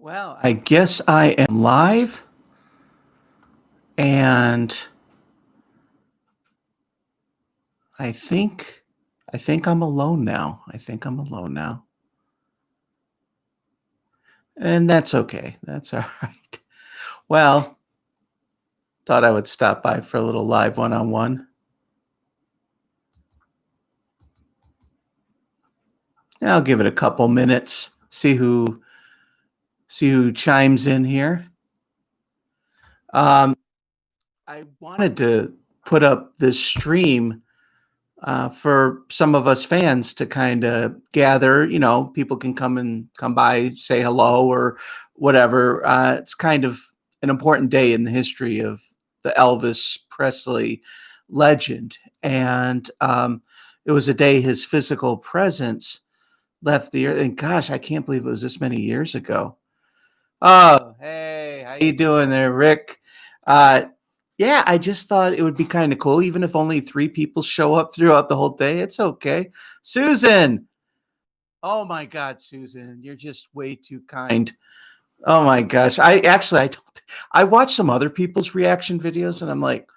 Well, I guess I am live and I think I think I'm alone now. I think I'm alone now. And that's okay. That's all right. Well, thought I would stop by for a little live one-on-one. I'll give it a couple minutes, see who chimes in here. Um, I wanted to put up this stream for some of us fans to kind of gather. People can come by, say hello or whatever. It's kind of an important day in the history of the Elvis Presley legend, and it was a day his physical presence left the earth. And gosh, I can't believe it was this many years ago. Oh, hey, how you doing there, Rick? Uh, yeah, I just thought it would be kind of cool, even if only three people show up throughout the whole day. It's okay. Susan, oh my God, Susan, you're just way too kind. Oh my gosh, I don't. I watch some other people's reaction videos, and I'm like,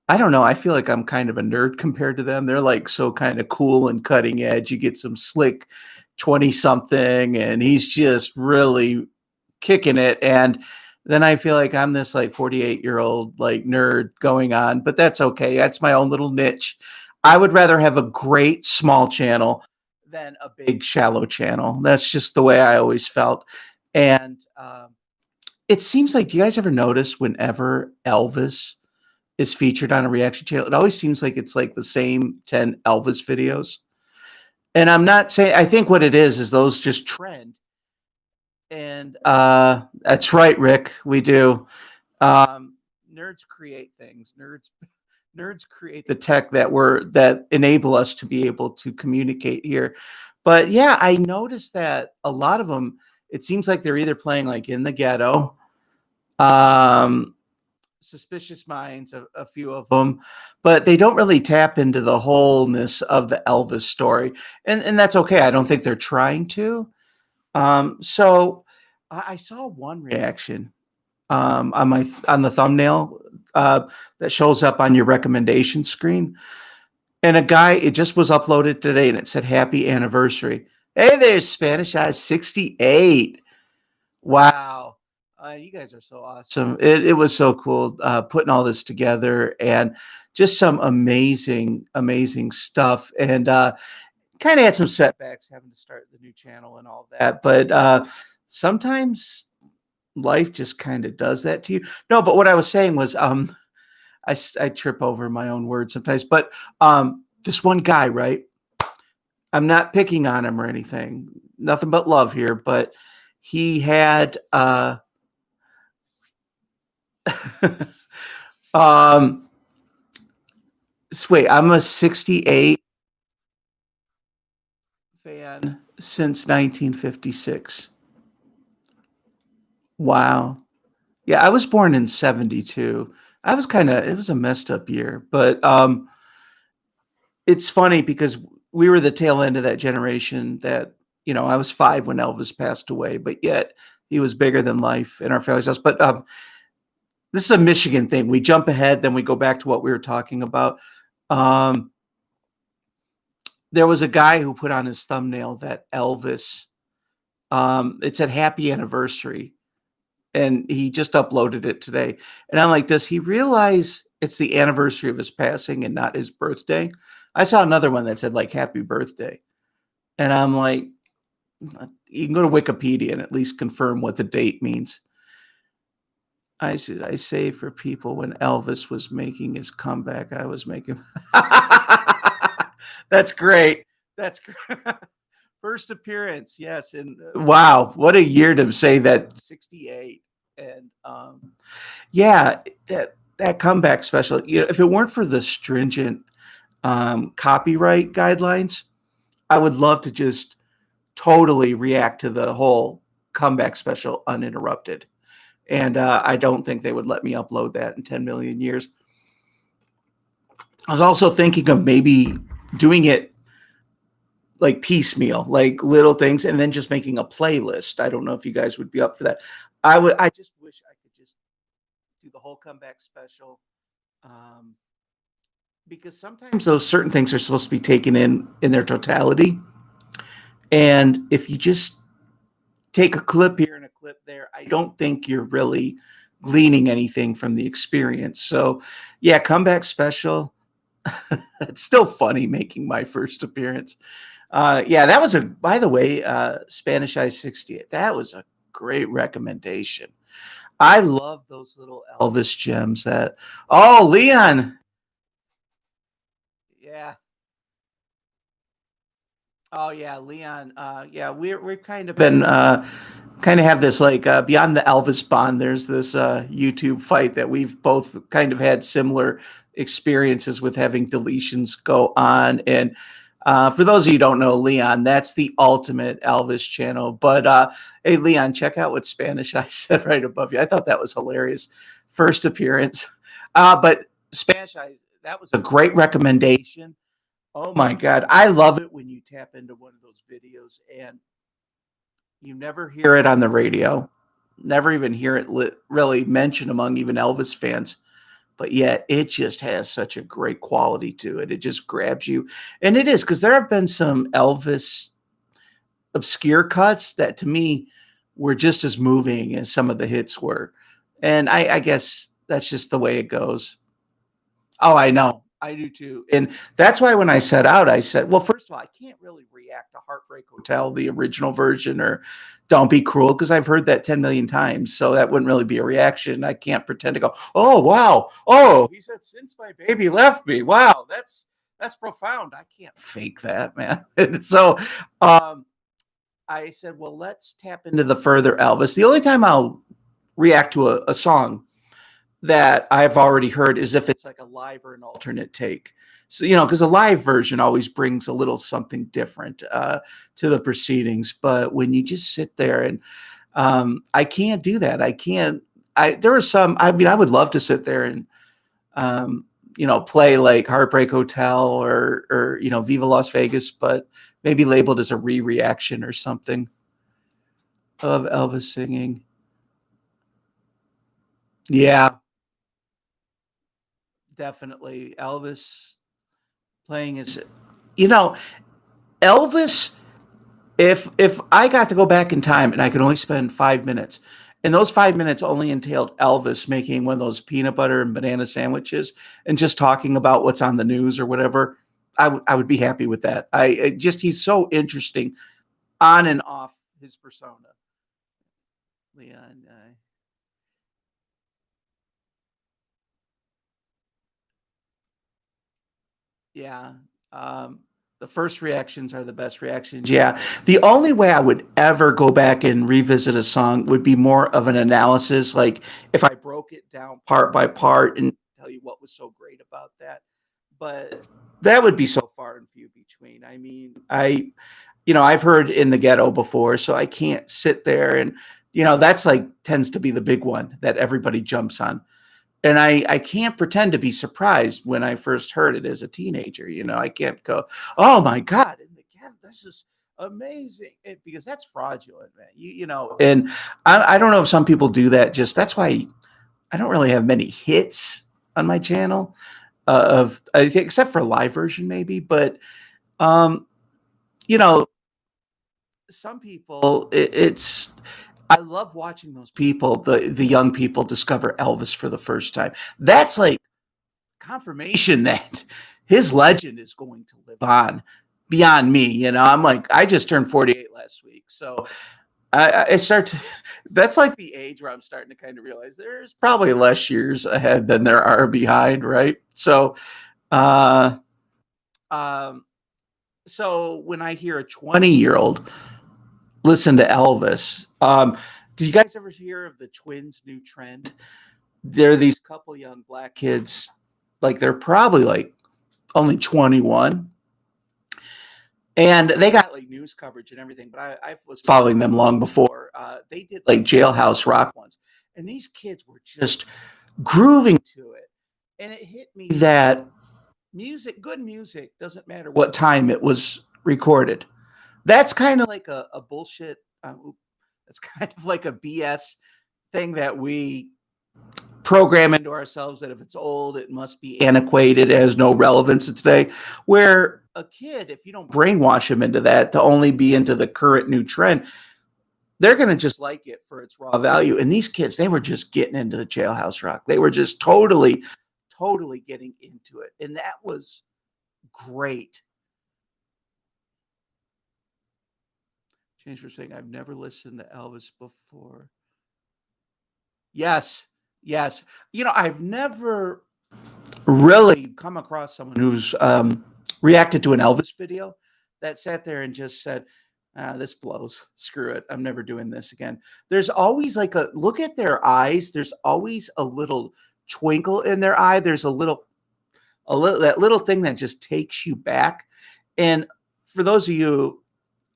I don't know. I feel like I'm kind of a nerd compared to them. They're like so kind of cool and cutting edge. You get some slick 20 something, and he's just really kicking it. And then I feel like I'm this like 48-year-old like nerd going on, but that's okay. That's my own little niche. I would rather have a great small channel than a big shallow channel. That's just the way I always felt. And it seems like, do you guys ever notice whenever Elvis is featured on a reaction channel, it always seems like it's like the same 10 Elvis videos? And I'm not saying, I think what it is those just trend. And that's right, Rick. We do. Nerds create things. Nerds create the tech that enable us to be able to communicate here. But yeah, I noticed that a lot of them. It seems like they're either playing like In the Ghetto, um, Suspicious Minds, a few of them, but they don't really tap into the wholeness of the Elvis story, and that's okay. I don't think they're trying to. So I saw one reaction on the thumbnail that shows up on your recommendation screen, and a guy, it just was uploaded today, and it said "Happy Anniversary." Hey there, Spanish Eyes 68. Wow. You guys are so awesome. It was so cool putting all this together, and just some amazing, amazing stuff. And kind of had some setbacks having to start the new channel and all that. But sometimes life just kind of does that to you. No, but what I was saying was I trip over my own words sometimes. But this one guy, right? I'm not picking on him or anything. Nothing but love here. But he had um wait, I'm a 68 fan since 1956. Wow. Yeah, I was born in 72. It was a messed up year, but it's funny because we were the tail end of that generation that, I was 5 when Elvis passed away, but yet he was bigger than life in our family's house. But this is a Michigan thing. We jump ahead, then we go back to what we were talking about. Um, there was a guy who put on his thumbnail that Elvis, it said happy anniversary, and he just uploaded it today. And I'm like, does he realize it's the anniversary of his passing and not his birthday? I saw another one that said like happy birthday. And I'm like, you can go to Wikipedia and at least confirm what the date means. I say for people, when Elvis was making his comeback, I was making. That's great. That's great. First appearance, yes, and wow, what a year to say that. 68. And yeah, that comeback special. If it weren't for the stringent copyright guidelines, I would love to just totally react to the whole comeback special uninterrupted. And I don't think they would let me upload that in 10 million years. I was also thinking of maybe doing it like piecemeal, like little things, and then just making a playlist. I don't know if you guys would be up for that. I just wish I could just do the whole comeback special. Um, because sometimes those certain things are supposed to be taken in their totality. And if you just take a clip here and a clip there, I don't think you're really gleaning anything from the experience. So, yeah, comeback special. It's still funny making my first appearance. Yeah, that was by the way, Spanish I 68. That was a great recommendation. I love those little Elvis gems oh, Leon. Yeah. Oh yeah, Leon. Yeah, we've kind of been kind of have this like beyond the Elvis Bond. There's this YouTube fight that we've both kind of had similar experiences with having deletions go on. And for those of you who don't know Leon, that's the ultimate Elvis channel. But hey, Leon, check out what Spanish I said right above you. I thought that was hilarious. First appearance, but Spanish I that was a great recommendation. Oh my God. I love it when you tap into one of those videos and you never hear it on the radio, never even hear it really mentioned among even Elvis fans. But yet it just has such a great quality to it. It just grabs you. And it is because there have been some Elvis obscure cuts that to me were just as moving as some of the hits were. And I guess that's just the way it goes. Oh, I know. I do too. And that's why when I set out, I said, well, first of all, I can't really react to Heartbreak Hotel, the original version, or Don't Be Cruel, because I've heard that 10 million times. So that wouldn't really be a reaction. I can't pretend to go, oh, wow. Oh, he said, since my baby left me. Wow. That's profound. I can't fake that, man. And so I said, well, let's tap into the further Elvis. The only time I'll react to a song that I've already heard is if it's like a live or an alternate take. So, because a live version always brings a little something different to the proceedings. But when you just sit there and I can't do that. I can't. There are some. I mean, I would love to sit there and play like Heartbreak Hotel or Viva Las Vegas, but maybe labeled as a reaction or something of Elvis singing. Yeah, definitely Elvis playing his. You know, Elvis. If I got to go back in time and I could only spend 5 minutes, and those 5 minutes only entailed Elvis making one of those peanut butter and banana sandwiches and just talking about what's on the news or whatever, I would be happy with that. He's so interesting on and off his persona. Leon, yeah. Um, the first reactions are the best reactions. Yeah. The only way I would ever go back and revisit a song would be more of an analysis. Like if I broke it down part by part and tell you what was so great about that. But that would be so far and few between. I mean, I've heard In the Ghetto before, so I can't sit there and, that's like tends to be the big one that everybody jumps on. And I can't pretend to be surprised when I first heard it as a teenager. I can't go, oh my God, and again, this is amazing. Because that's fraudulent, man. And I don't know if some people do that. Just that's why I don't really have many hits on my channel of I think except for a live version maybe. But um, you know, some people it's I love watching those people, the young people discover Elvis for the first time. That's like confirmation that his legend is going to live on beyond me. I'm like, I just turned 48 last week. So I start to, that's like the age where I'm starting to kind of realize there's probably less years ahead than there are behind. Right. Uh, um, so when I hear a 20-year-old listen to Elvis, did you guys ever hear of the twins' new trend? They're these couple young black kids, like they're probably like only 21, and they got like news coverage and everything. But I was following them long before. They did like Jailhouse Rock ones, and these kids were just grooving to it, and it hit me that good music doesn't matter what time it was recorded. That's kind of like a bullshit. That's kind of like a BS thing that we program into ourselves, that if it's old, it must be antiquated, it has no relevance today. Where a kid, if you don't brainwash them into that to only be into the current new trend, they're going to just like it for its raw value. And these kids, they were just getting into the Jailhouse Rock. They were just totally, totally getting into it. And that was great. Change for saying, I've never listened to Elvis before. Yes. Yes. I've never really come across someone who's reacted to an Elvis video that sat there and just said, this blows. Screw it. I'm never doing this again. There's always like a look at their eyes. There's always a little twinkle in their eye. There's that little thing that just takes you back. And for those of you,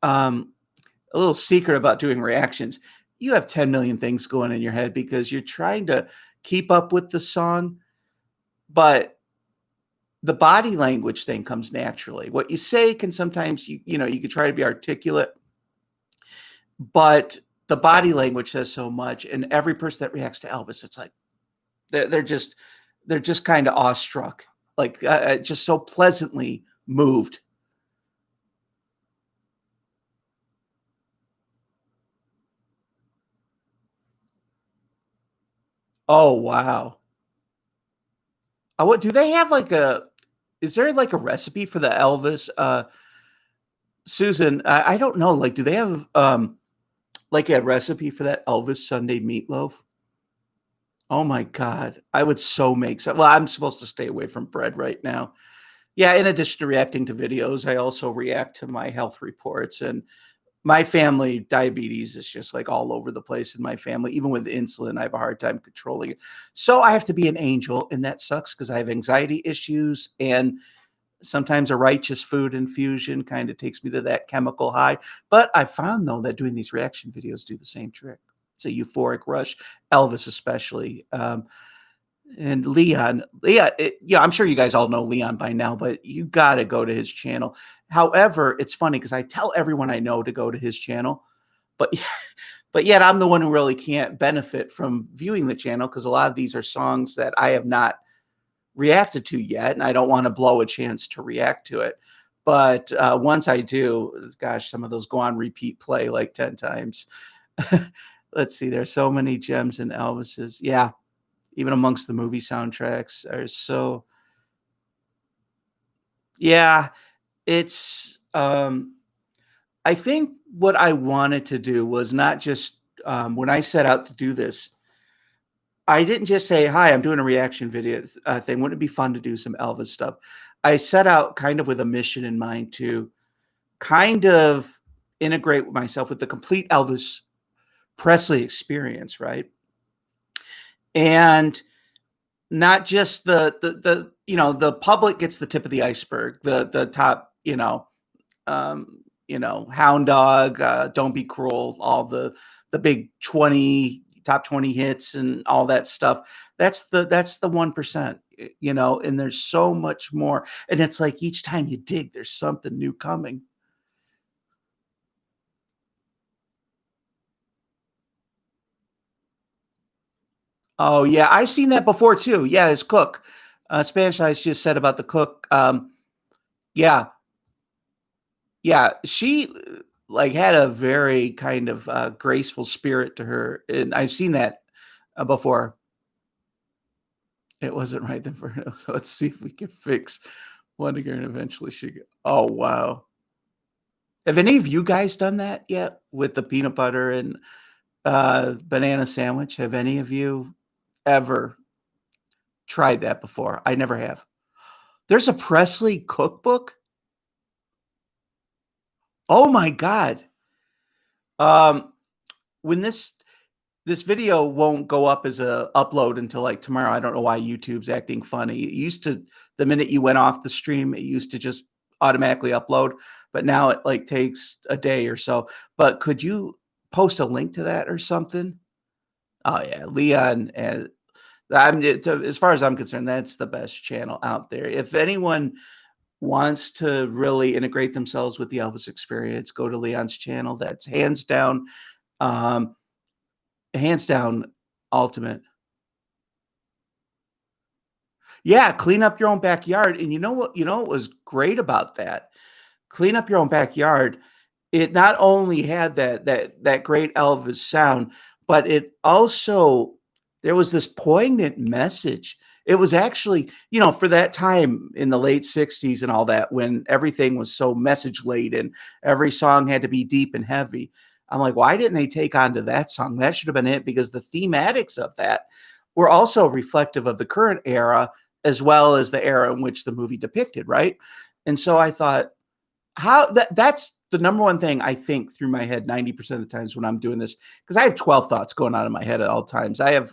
a little secret about doing reactions, you have 10 million things going in your head because you're trying to keep up with the song, but the body language thing comes naturally. What you say can sometimes, you could try to be articulate, but the body language says so much. And every person that reacts to Elvis, it's like they're just kind of awestruck, like just so pleasantly moved. Oh wow! What do they have like a? Is there like a recipe for the Elvis? Susan, I don't know. Like, do they have like a recipe for that Elvis Sunday meatloaf? Oh my God. I would so make some. Well, I'm supposed to stay away from bread right now. Yeah, in addition to reacting to videos, I also react to my health reports. And my family, diabetes is just like all over the place in my family. Even with insulin, I have a hard time controlling it. So I have to be an angel, and that sucks because I have anxiety issues. And sometimes a righteous food infusion kind of takes me to that chemical high. But I found, though, that doing these reaction videos do the same trick. It's a euphoric rush, Elvis especially. And Leon, I'm sure you guys all know Leon by now, but you got to go to his channel. However, it's funny because I tell everyone I know to go to his channel, but but yet I'm the one who really can't benefit from viewing the channel because a lot of these are songs that I have not reacted to yet, and I don't want to blow a chance to react to it. But once I do, gosh, some of those go on repeat play like 10 times. Let's see, there's so many gems in Elvis's. Yeah, even amongst the movie soundtracks are so. Yeah, it's I think what I wanted to do was not just when I set out to do this, I didn't just say, "Hi, I'm doing a reaction video thing. Wouldn't it be fun to do some Elvis stuff?" I set out kind of with a mission in mind to kind of integrate myself with the complete Elvis Presley experience, right? And not just the public gets the tip of the iceberg, the top, Hound Dog, Don't Be Cruel, all the big 20 top 20 hits and all that stuff. That's the 1%, and there's so much more. And it's like each time you dig, there's something new coming. Oh yeah, I've seen that before too. Yeah, his cook. Spanish Eyes just said about the cook. Yeah, yeah, she like had a very kind of graceful spirit to her, and I've seen that before. It wasn't right then for her. So let's see if we can fix one again. Eventually, Oh wow! Have any of you guys done that yet with the peanut butter and banana sandwich? Have any of you ever tried that before? I never have. There's a Presley cookbook. Oh my god! Um, when this video won't go up as a upload until like tomorrow. I don't know why YouTube's acting funny. It used to, the minute you went off the stream, it used to just automatically upload, but now it like takes a day or so. But could you post a link to that or something? Oh yeah, Leon. As far as I'm concerned, that's the best channel out there. If anyone wants to really integrate themselves with the Elvis experience, go to Leon's channel. That's um, hands down ultimate. Yeah, clean up your own backyard, and you know what was great about that? Clean Up Your Own Backyard, it not only had that great Elvis sound, but it also there was this poignant message. It was actually, for that time in the late '60s and all that, when everything was so message laden, every song had to be deep and heavy. I'm like, why didn't they take on to that song? That should have been it, because the thematics of that were also reflective of the current era as well as the era in which the movie depicted, right? And so I thought, that's the number one thing I think through my head 90% of the times when I'm doing this, because I have 12 thoughts going on in my head at all times. I have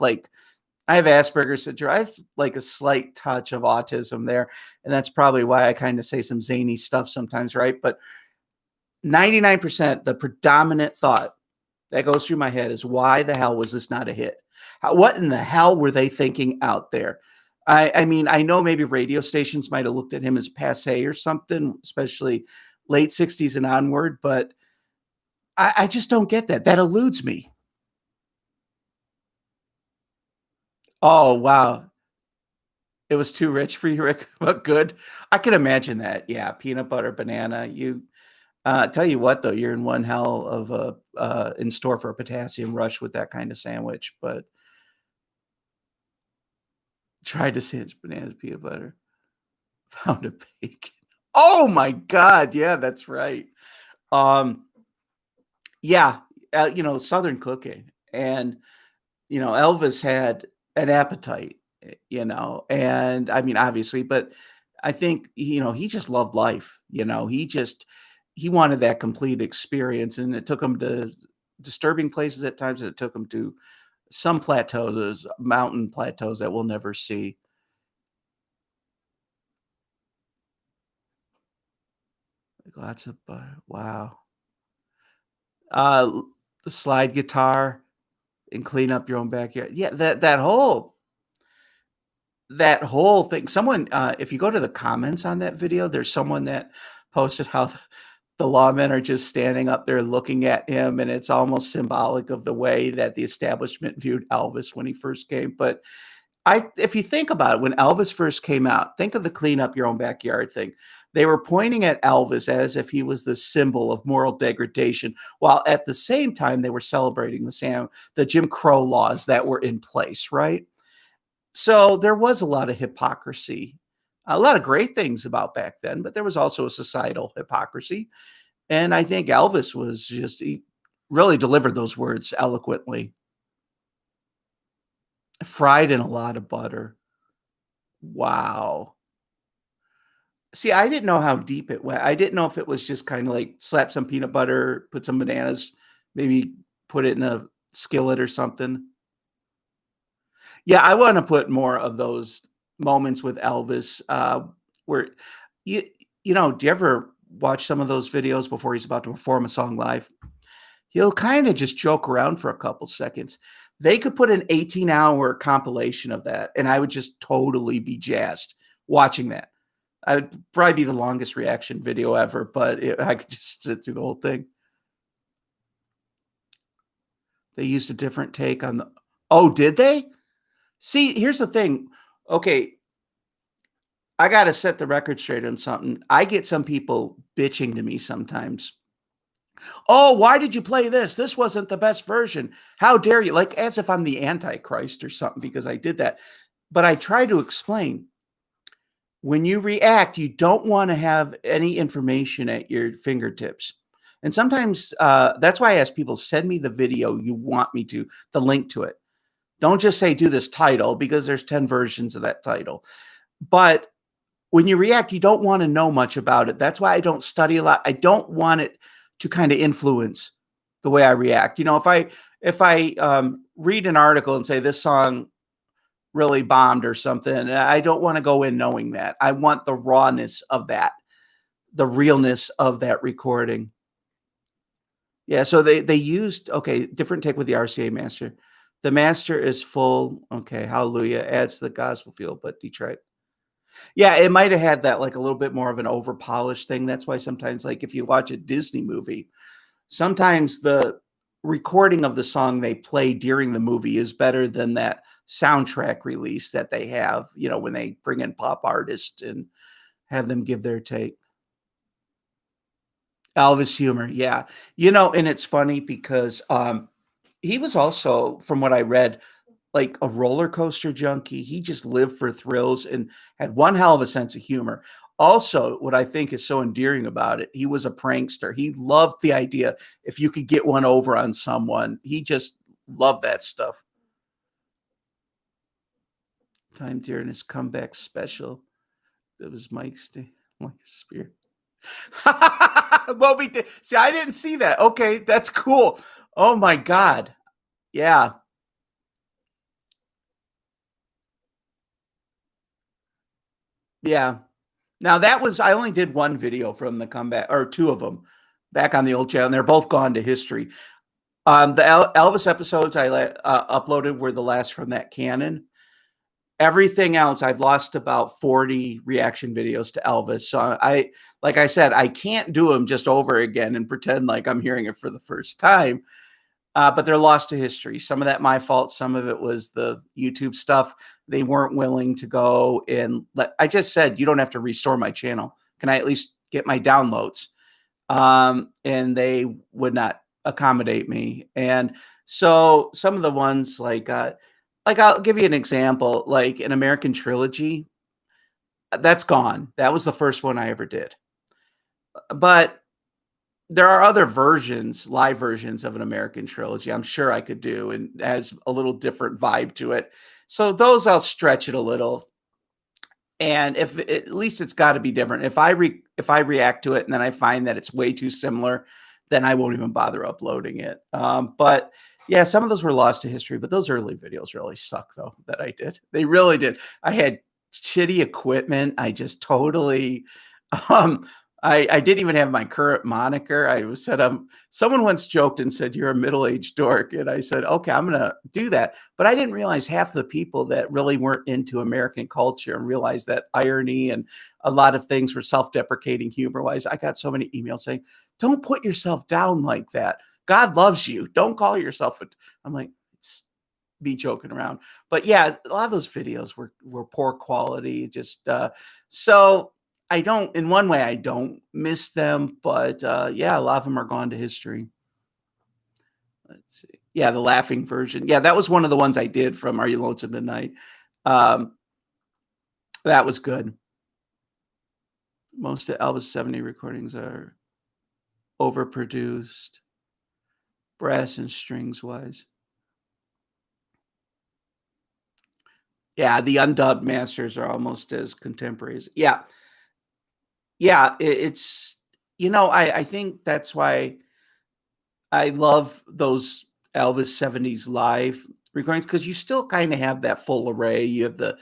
Asperger's syndrome. I have like a slight touch of autism there, and that's probably why I kind of say some zany stuff sometimes, right? But 99%, the predominant thought that goes through my head is, why the hell was this not a hit? What in the hell were they thinking out there? I mean, I know maybe radio stations might have looked at him as passe or something, especially late '60s and onward, but I just don't get that. That eludes me. Oh, wow. It was too rich for you, Rick, but good. I can imagine that. Yeah, peanut butter, banana. Tell you what, though, you're in one hell of a in store for a potassium rush with that kind of sandwich. But tried to sandwich bananas, peanut butter, pound of bacon. Oh my God! Yeah, that's right. Um, yeah, Southern cooking, and Elvis had an appetite, and I mean, obviously, but I think, he just loved life. He wanted that complete experience, and it took him to disturbing places at times, and it took him to some plateaus, those mountain plateaus that we'll never see. Like, lots of butter. Wow. The slide guitar and clean up your own backyard. Yeah, that whole thing. Someone, if you go to the comments on that video, there's someone that posted how the lawmen are just standing up there looking at him, and it's almost symbolic of the way that the establishment viewed Elvis when he first came. But if you think about it, when Elvis first came out, think of the clean up your own backyard thing. They were pointing at Elvis as if he was the symbol of moral degradation, while at the same time they were celebrating the Jim Crow laws that were in place, right? So there was a lot of hypocrisy, a lot of great things about back then, but there was also a societal hypocrisy. And I think Elvis he really delivered those words eloquently. Fried in a lot of butter. Wow. See, I didn't know how deep it went. I didn't know if it was just kind of like slap some peanut butter, put some bananas, maybe put it in a skillet or something. Yeah, I want to put more of those moments with Elvis, where you do you ever watch some of those videos before he's about to perform a song live? He'll kind of just joke around for a couple seconds. They could put an 18-hour compilation of that, and I would just totally be jazzed watching that. I would probably be the longest reaction video ever, but I could just sit through the whole thing. They used a different take on the. Oh, did they? See, here's the thing. Okay, I got to set the record straight on something. I get some people bitching to me sometimes. Oh, why did you play this? This wasn't the best version. How dare you? Like, as if I'm the Antichrist or something because I did that. But I try to explain, when you react, you don't want to have any information at your fingertips. And sometimes that's why I ask people, send me the video you want me to, the link to it. Don't just say, do this title, because there's 10 versions of that title. But when you react, you don't want to know much about it. That's why I don't study a lot. I don't want it to kind of influence the way I react. If I read an article and say this song really bombed or something, I don't want to go in knowing that. I want the rawness of that, the realness of that recording. Yeah, so they used, okay, different take with the RCA master. The master is full. Okay, hallelujah adds to the gospel feel, but Detroit. Yeah, it might have had that, like, a little bit more of an over-polished thing. That's why sometimes, like, if you watch a Disney movie, sometimes the recording of the song they play during the movie is better than that soundtrack release that they have, when they bring in pop artists and have them give their take. Elvis humor, yeah. And it's funny because, he was also, from what I read, like a roller coaster junkie. He just lived for thrills and had one hell of a sense of humor. Also, what I think is so endearing about it, he was a prankster. He loved the idea if you could get one over on someone. He just loved that stuff. Time during his comeback special, it was Mike's day, like a spear. Moby Dick. See, I didn't see that. Okay, that's cool. Oh my god. Yeah, yeah. Now that was I only did 1 video from the comeback or 2 of them back on the old channel, and they're both gone to history. The Elvis episodes uploaded were the last from that canon. Everything else, I've lost about 40 reaction videos to Elvis, so like I said, I can't do them just over again and pretend like I'm hearing it for the first time. But they're lost to history. Some of that my fault. Some of it was the YouTube stuff. They weren't willing to go and let. I just said you don't have to restore my channel. Can I at least get my downloads? And they would not accommodate me. And so some of the ones like I'll give you an example. Like an American Trilogy, that's gone. That was the first one I ever did. But there are other versions, live versions of an American Trilogy I'm sure I could do, and has a little different vibe to it. So those I'll stretch it a little, and if at least it's gotta be different. If I react to it and then I find that it's way too similar, then I won't even bother uploading it. But yeah, some of those were lost to history, but those early videos really suck though that I did. They really did. I had shitty equipment. I just totally um I didn't even have my current moniker. I was said someone once joked and said you're a middle-aged dork, and I said, "Okay, I'm gonna do that." But I didn't realize half the people that really weren't into American culture and realized that irony and a lot of things were self-deprecating humor-wise. I got so many emails saying, "Don't put yourself down like that. God loves you. Don't call yourself a." I'm like, "It's be joking around." But yeah, a lot of those videos were poor quality. Just so I don't. In one way, I don't miss them, but yeah, a lot of them are gone to history. Let's see. Yeah, the laughing version. Yeah, that was one of the ones I did from Are You Lonesome Tonight? Um, that was good. Most of Elvis 70 recordings are overproduced, brass and strings wise. Yeah, the undubbed masters are almost as contemporaries. Yeah, yeah, it's I think that's why I love those Elvis 70s live recordings because you still kinda have that full array. You have the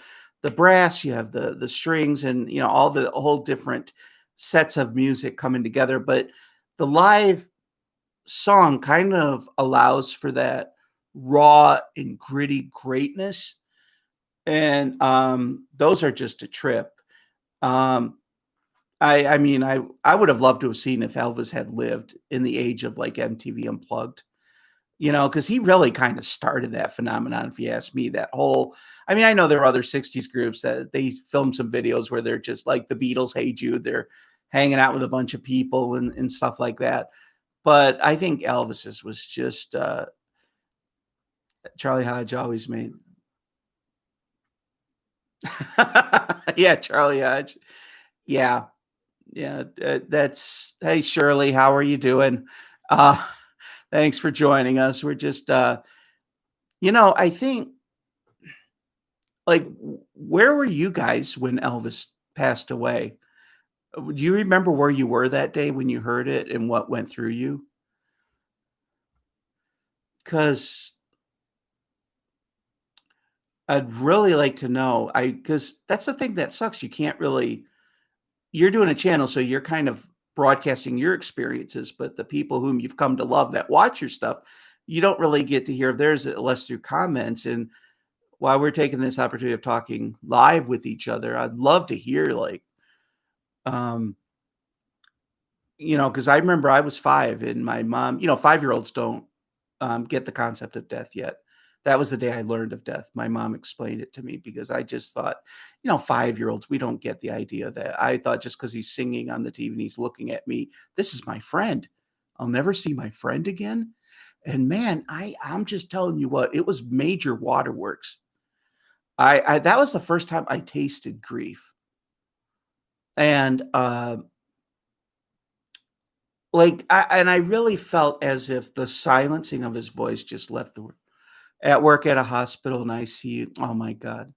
brass, you have the strings and, all the whole different sets of music coming together, but the live song kind of allows for that raw and gritty greatness, and, those are just a trip. Um, I mean, I would have loved to have seen if Elvis had lived in the age of, like, MTV Unplugged, because he really kinda started that phenomenon, if you ask me, that whole I mean, I know there are other '60s groups that they filmed some videos where they're just like the Beatles, Hey Jude, they're hanging out with a bunch of people and stuff like that, but I think Elvis's was just, Charlie Hodge always made Yeah, Charlie Hodge. Yeah. Yeah, that's hey, Shirley, how are you doing? Uh, thanks for joining us. We're just, I think, like, where were you guys when Elvis passed away? Do you remember where you were that day when you heard it and what went through you? Because I'd really like to know. Because that's the thing that sucks. You can't really you're doing a channel, so you're kind of broadcasting your experiences, but the people whom you've come to love that watch your stuff, you don't really get to hear theirs unless through comments. And while we're taking this opportunity of talking live with each other, I'd love to hear like, um, because I remember I was 5 and my mom, 5-year-olds don't get the concept of death yet. That was the day I learned of death. My mom explained it to me because I just thought, 5-year-olds, we don't get the idea that I thought just because he's singing on the TV and he's looking at me, this is my friend. I'll never see my friend again. And man, I'm just telling you what, it was major waterworks. I that was the first time I tasted grief. And I really felt as if the silencing of his voice just left the at work at a hospital and ICU. Oh my god.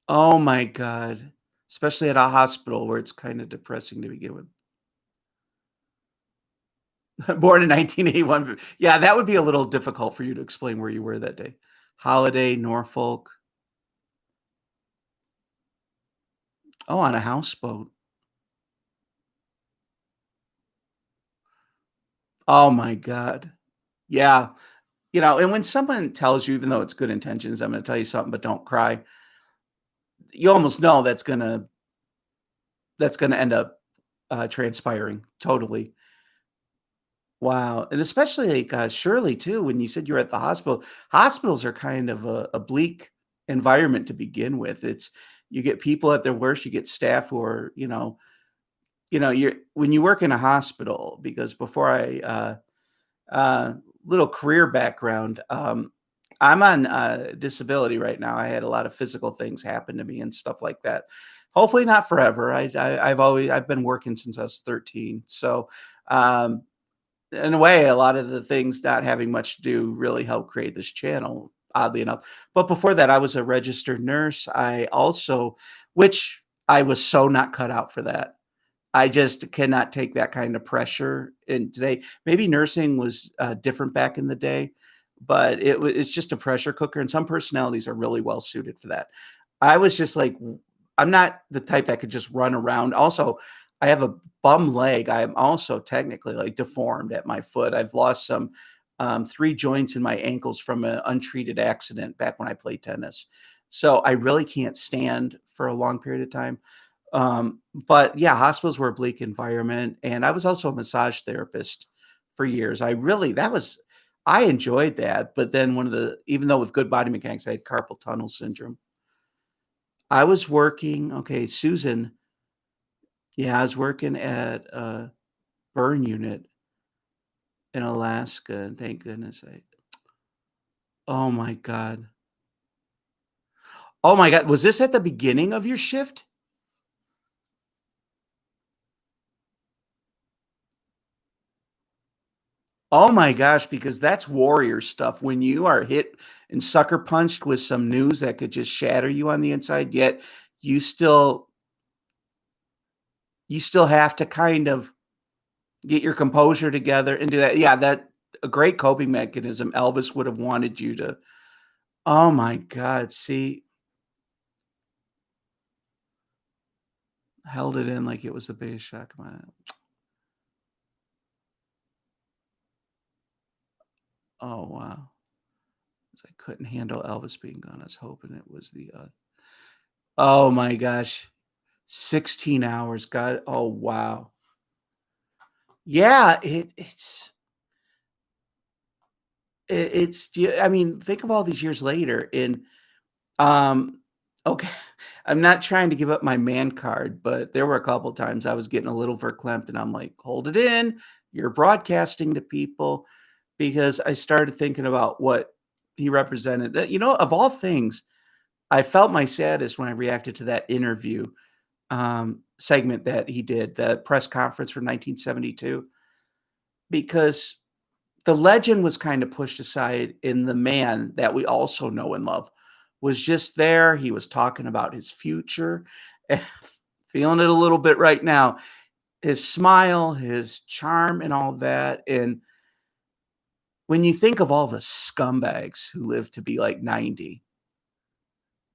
Oh my god. Especially at a hospital where it's kinda depressing to begin with. Born in 1981. Yeah, that would be a little difficult for you to explain where you were that day. Holiday, Norfolk. Oh, on a houseboat. Oh my god. Yeah. And when someone tells you, even though it's good intentions, "I'm gonna tell you something, but don't cry," you almost know that's gonna end up, transpiring, totally. Wow, and especially, like, Shirley too, when you said you were at the hospital. Hospitals are kind of a bleak environment to begin with. It's you get people at their worst, you get staff who are, you're when you work in a hospital because before uh, little career background, I'm on, disability right now. I had a lot of physical things happen to me and stuff like that. Hopefully not forever. I've been working since I was 13, so, in a way, a lot of the things not having much to do really helped create this channel, oddly enough. But before that, I was a registered nurse. I also which I was so not cut out for that. I just cannot take that kind of pressure in today. Maybe nursing was, different back in the day, but it's just a pressure cooker, and some personalities are really well suited for that. I was just like, I'm not the type that could just run around. Also, I have a bum leg. I am also technically, like, deformed at my foot. I've lost some, 3 joints in my ankles from an untreated accident back when I played tennis. So, I really can't stand for a long period of time. But yeah, hospitals were a bleak environment, and I was also a massage therapist for years. I enjoyed that, but then one of the even though with good body mechanics, I had carpal tunnel syndrome. I was working okay, Susan, yeah, I was working at a burn unit in Alaska, and thank goodness I oh my god. Oh my god, was this at the beginning of your shift? Oh my gosh, because that's warrior stuff. When you are hit and sucker punched with some news that could just shatter you on the inside, yet you still you still have to kind of get your composure together and do that. Yeah, that a great coping mechanism. Elvis would have wanted you to oh my god, see, held it in like it was the biggest shock of my 'Oh, wow. 'Cause I couldn't handle Elvis being gone. I was hoping it was the, oh my gosh. 16 hours, god oh, wow. Yeah, it's yeah, I mean, think of all these years later and, okay, I'm not trying to give up my man card, but there were a couple times I was getting a little verklempt and I'm like, "Hold it in, you're broadcasting to people," because I started thinking about what he represented. Of all things, I felt my saddest when I reacted to that interview, segment that he did, the press conference from 1972, because the legend was kinda pushed aside and the man that we also know and love was just there, he was talking about his future, feeling it a little bit right now. His smile, his charm, and all that, and when you think of all the scumbags who live to be, like, 90,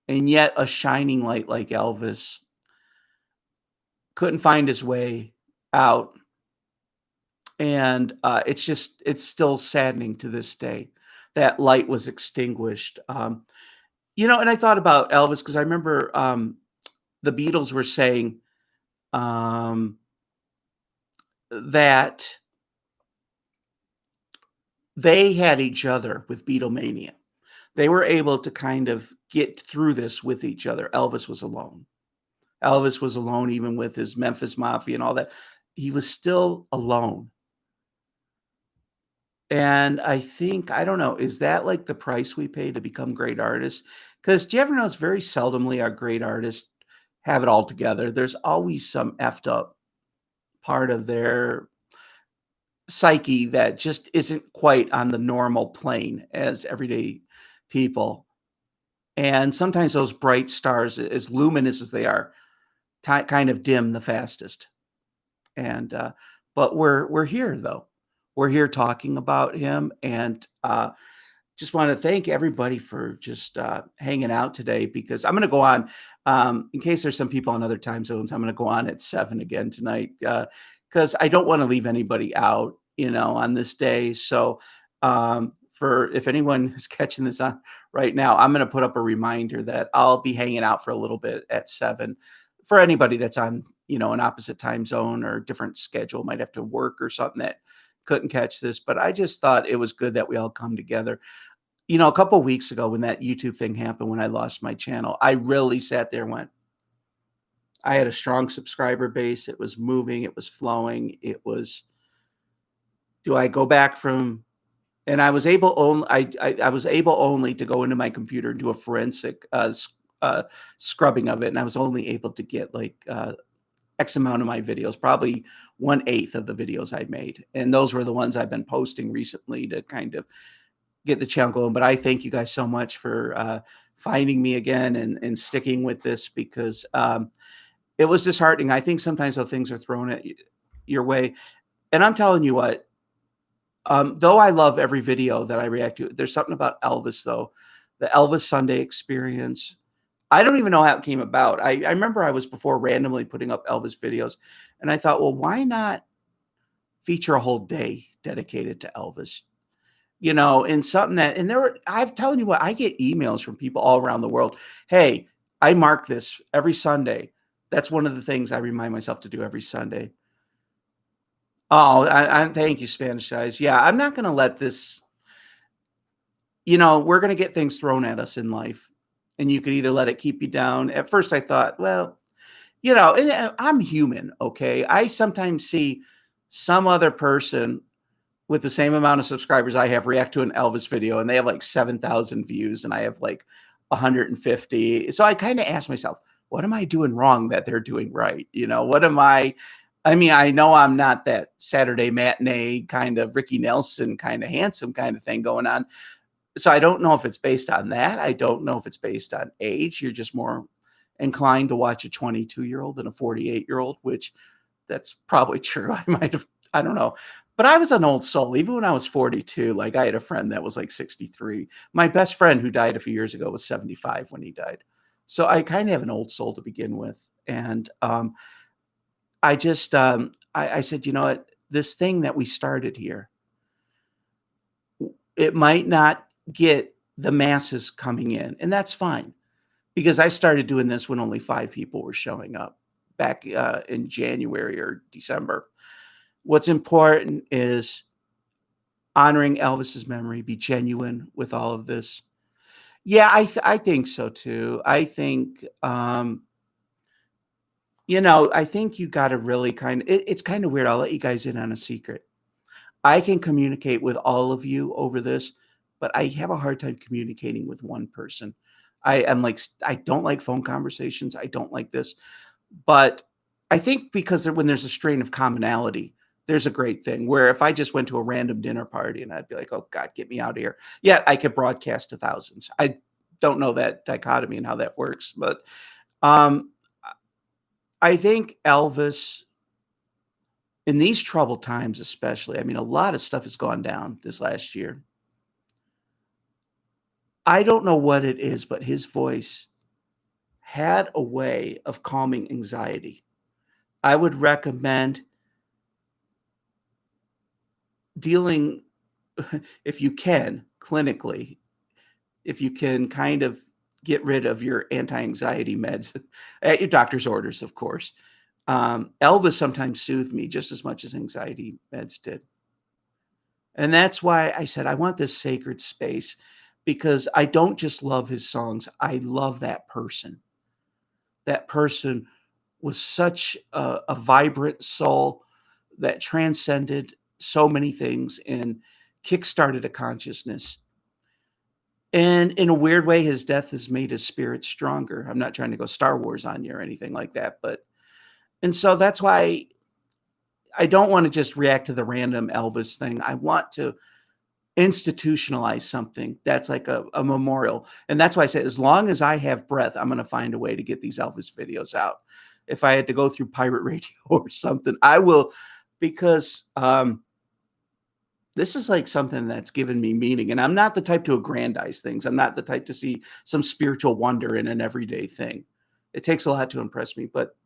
and yet a shining light like Elvis couldn't find his way out, and, it's still saddening to this day. that light was extinguished. And I thought about Elvis because I remember the Beatles were saying um, that they had each other with Beatlemania. They were able to kind of get through this with each other. Elvis was alone. Elvis was alone even with his Memphis Mafia and all that. He was still alone. And I think, I don't know, is that like the price we pay to become great artists? Because do you ever know it's very seldomly our great artists have it all together. There's always some effed up part of their psyche that just isn't quite on the normal plane as everyday people. And sometimes those bright stars, as luminous as they are, kind of dim the fastest. And but we're here though. We're here talking about him, and just want to thank everybody for just hanging out today because I'm going to go on. In case there's some people on other time zones, I'm going to go on at 7 again tonight because I don't want to leave anybody out, on this day. So, for if anyone is catching this on right now, I'm going to put up a reminder that I'll be hanging out for a little bit at 7 for anybody that's on, an opposite time zone or different schedule, might have to work or something that couldn't catch this. But I just thought it was good that we all come together. A couple weeks ago when that YouTube thing happened, when I lost my channel, I really sat there and went, I had a strong subscriber base. It was moving, it was flowing. It was, do I go back from, and I was able only, I was able only to go into my computer and do a forensic scrubbing of it. And I was only able to get like X amount of my videos, probably 1/8 of the videos I made. And those were the ones I've been posting recently to kind of get the channel going. But I thank you guys so much for finding me again and sticking with this because it was disheartening. I think sometimes those things are thrown at your way. And I'm telling you what, though I love every video that I react to, there's something about Elvis, though. The Elvis Sunday experience. I don't even know how it came about. I remember I was before randomly putting up Elvis videos, and I thought, well, why not feature a whole day dedicated to Elvis? And something that, and there were, I've telling you what, I get emails from people all around the world. Hey, I mark this every Sunday. That's one of the things I remind myself to do every Sunday. Oh, I thank you, Spanish guys. Yeah, I'm not going to let this, we're going to get things thrown at us in life, and you could either let it keep you down. At first, I thought, well, and I'm human, okay? I sometimes see some other person with the same amount of subscribers I have react to an Elvis video and they have like 7,000 views and I have like 150. So I kind of ask myself, what am I doing wrong that they're doing right? What am I mean, I know I'm not that Saturday matinee kind of Ricky Nelson kind of handsome kind of thing going on. So I don't know if it's based on that. I don't know if it's based on age. You're just more inclined to watch a 22-year-old than a 48-year-old, which that's probably true. I might have, I don't know. But I was an old soul. Even when I was 42, like I had a friend that was like 63. My best friend who died a few years ago was 75 when he died. So I kind of have an old soul to begin with. And I just, I said, you know what? This thing that we started here, it might not get the masses coming in. And that's fine because I started doing this when only 5 people were showing up back in January or December. What's important is honoring Elvis's memory, be genuine with all of this. Yeah, I think so too. I think, I think you got to really it's kind of weird. I'll let you guys in on a secret. I can communicate with all of you over this, but I have a hard time communicating with one person. I am like, I don't like phone conversations. I don't like this. But I think because when there's a strain of commonality, there's a great thing where if I just went to a random dinner party and I'd be like, oh God, get me out of here. Yeah, I could broadcast to thousands. I don't know that dichotomy and how that works, but um, I think Elvis in these troubled times, especially, I mean, a lot of stuff has gone down this last year. I don't know what it is, but his voice had a way of calming anxiety. I would recommend dealing if you can clinically, if you can kind of get rid of your anti-anxiety meds at your doctor's orders, of course. Elvis sometimes soothed me just as much as anxiety meds did. And that's why I said, I want this sacred space because I don't just love his songs. I love that person. That person was such a vibrant soul that transcended so many things and kickstarted a consciousness. And in a weird way, his death has made his spirit stronger. I'm not trying to go Star Wars on you or anything like that, but and so that's why I don't want to just react to the random Elvis thing. I want to institutionalize something that's like a memorial. And that's why I say, as long as I have breath, I'm going to find a way to get these Elvis videos out. If I had to go through pirate radio or something, I will, because this is like something that's given me meaning. And I'm not the type to aggrandize things. I'm not the type to see some spiritual wonder in an everyday thing. It takes a lot to impress me, but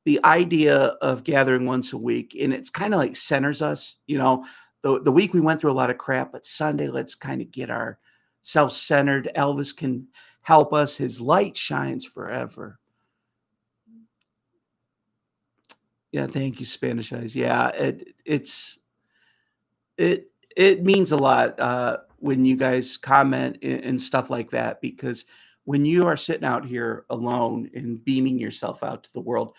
the idea of gathering once a week, and it's kind of like centers us, the week we went through a lot of crap, but Sunday, let's kind of get our self-centered. Elvis can help us. His light shines forever. Yeah. Thank you, Spanish Eyes. Yeah. It means a lot when you guys comment and stuff like that, because when you are sitting out here alone and beaming yourself out to the world,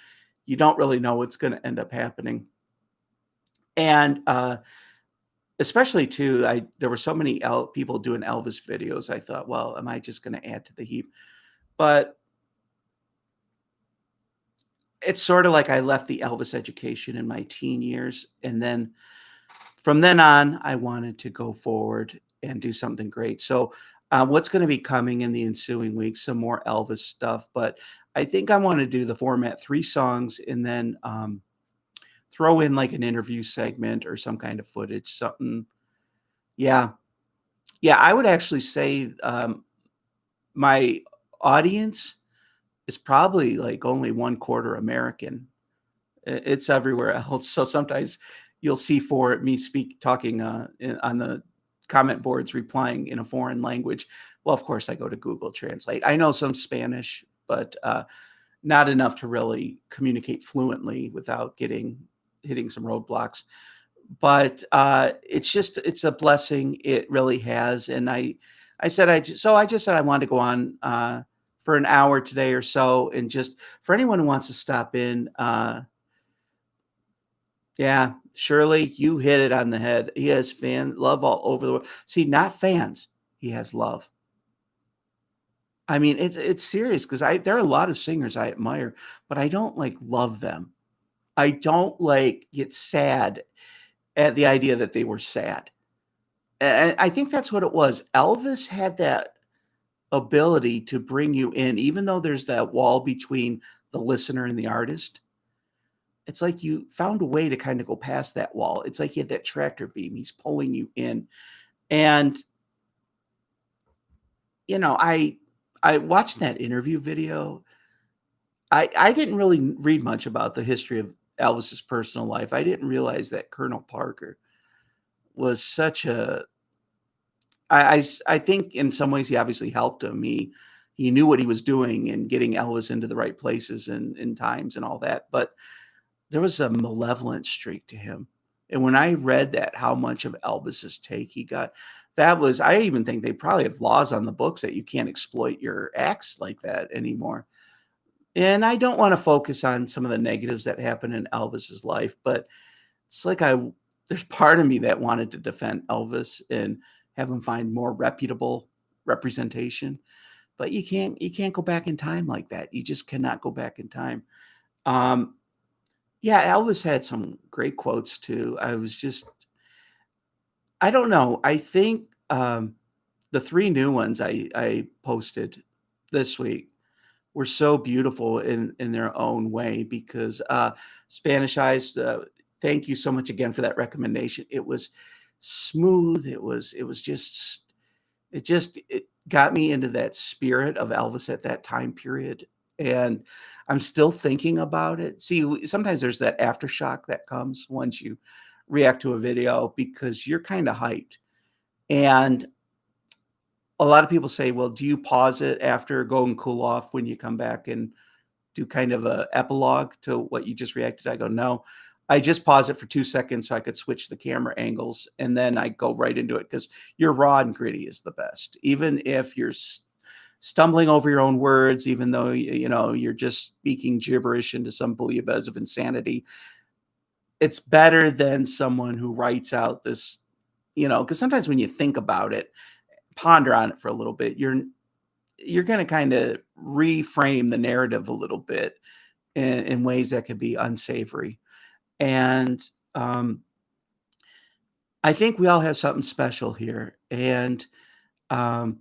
you don't really know what's going to end up happening. And especially too, there were so many people doing Elvis videos. I thought, well, am I just going to add to the heap? But it's sort of like I left the Elvis education in my teen years, and then from then on, I wanted to go forward and do something great. So, what's going to be coming in the ensuing weeks? Some more Elvis stuff, but I think I want to do the format: 3 songs, and then throw in like an interview segment or some kind of footage, something. Yeah, yeah. I would actually say my audience is probably like only 1/4 American. It's everywhere else. So sometimes you'll see for me talking on the comment boards, replying in a foreign language. Well, of course, I go to Google Translate. I know some Spanish, but not enough to really communicate fluently without hitting some roadblocks. But it's a blessing. It really has. And I said I just said I wanted to go on for an hour today or so, and just for anyone who wants to stop in. Yeah, Shirley, you hit it on the head. He has fan love all over the world. See, not fans. He has love. I mean, it's serious because I there are a lot of singers I admire, but I don't like love them. I don't like get sad at the idea that they were sad. And I think that's what it was. Elvis had that ability to bring you in, even though there's that wall between the listener and the artist. It's like you found a way to kind of go past that wall. It's like he had that tractor beam. He's pulling you in. And, I watched that interview video. I didn't really read much about the history of Elvis's personal life. I didn't realize that Colonel Parker was such a I think in some ways he obviously helped him. He knew what he was doing and getting Elvis into the right places and in times and all that. But there was a malevolent streak to him. And when I read that, how much of Elvis's take he got, that was I even think they probably have laws on the books that you can't exploit your acts like that anymore. And I don't want to focus on some of the negatives that happened in Elvis's life, but it's like there's part of me that wanted to defend Elvis and have him find more reputable representation. But you can't go back in time like that. You just cannot go back in time. Um, yeah, Elvis had some great quotes too. I don't know. I think the 3 new ones I posted this week were so beautiful in their own way because Spanish Eyes. Thank you so much again for that recommendation. It was smooth. It was it got me into that spirit of Elvis at that time period, and I'm still thinking about it. See, sometimes there's that aftershock that comes once you react to a video because you're kind of hyped. And a lot of people say, well, do you pause it after, go and cool off when you come back and do kind of a epilogue to what you just reacted? I go, no, I just pause it for 2 seconds so I could switch the camera angles, and then I go right into it because your raw and gritty is the best. Even if you're stumbling over your own words, even though you're just speaking gibberish into some bouillabaisse of insanity, it's better than someone who writes out this, because sometimes when you think about it, ponder on it for a little bit, you're going to kind of reframe the narrative a little bit in ways that could be unsavory. And I think we all have something special here, and um,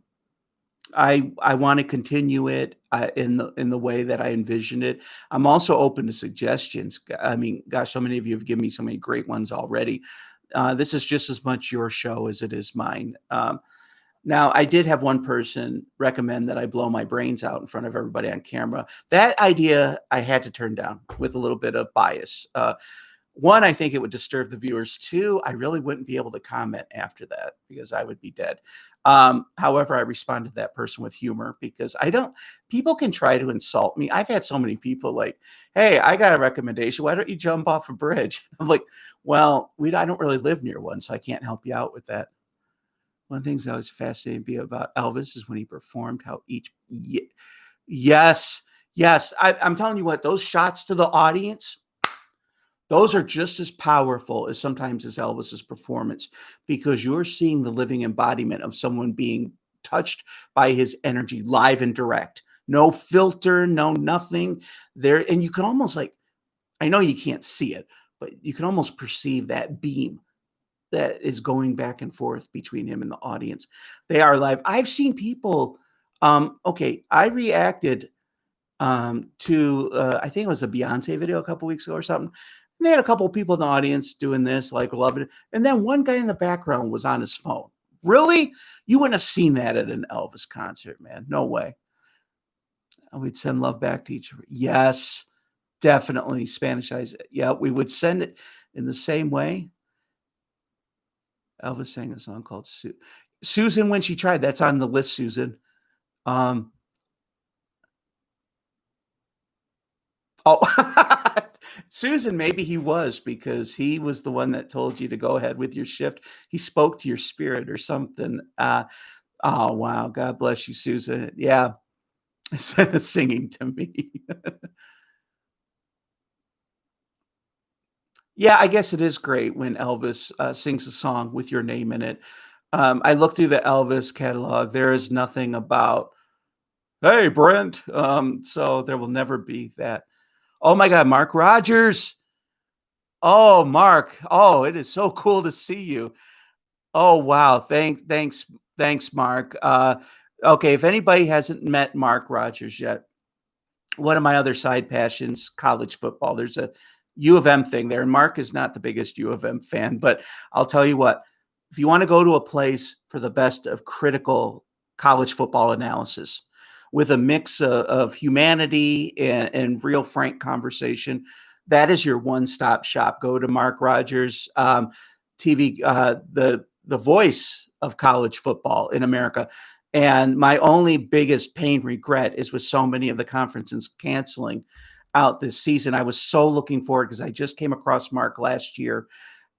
I want to continue it in the way that I envision it. I'm also open to suggestions. I mean, gosh, so many of you have given me so many great ones already. This is just as much your show as it is mine. Now, I did have one person recommend that I blow my brains out in front of everybody on camera. That idea I had to turn down with a little bit of bias. One, I think it would disturb the viewers. Two, I really wouldn't be able to comment after that because I would be dead. However, I responded to that person with humor because people can try to insult me. I've had so many people like, hey, I got a recommendation. Why don't you jump off a bridge? I'm like, well, I don't really live near one, so I can't help you out with that. One of the things that was fascinating me about Elvis is when he performed, how yes, yes. I'm telling you what, those shots to the audience, those are just as powerful as sometimes as Elvis's performance, because you're seeing the living embodiment of someone being touched by his energy live and direct. No filter, no nothing there. And you can almost I know you can't see it, but you can almost perceive that beam that is going back and forth between him and the audience. They are live. I've seen people. Okay, I reacted to I think it was a Beyonce video a couple weeks ago or something. And they had a couple of people in the audience doing this, like loving it, and then one guy in the background was on his phone. Really, you wouldn't have seen that at an Elvis concert, man. No way. We'd send love back to each other. Yes, definitely Spanishize it. Yeah, we would send it in the same way. Elvis sang a song called Susan When She Tried. That's on the list, Susan. Um, oh, Susan, maybe he was because he was the one that told you to go ahead with your shift. He spoke to your spirit or something. Oh, wow. God bless you, Susan. Yeah. Singing to me. Yeah, I guess it is great when Elvis sings a song with your name in it. I looked through the Elvis catalog. There is nothing about, hey, Brent. So there will never be that. Oh my God, Mark Rogers. Oh, Mark. Oh, it is so cool to see you. Oh, wow. Thanks, Mark. Okay, if anybody hasn't met Mark Rogers yet, one of my other side passions, college football. There's a U of M thing there. And Mark is not the biggest U of M fan, but I'll tell you what, if you want to go to a place for the best of critical college football analysis with a mix of humanity and real frank conversation, that is your one-stop shop. Go to Mark Rogers TV, the voice of college football in America. And my only biggest pain regret is with so many of the conferences canceling out this season. I was so looking forward because I just came across Mark last year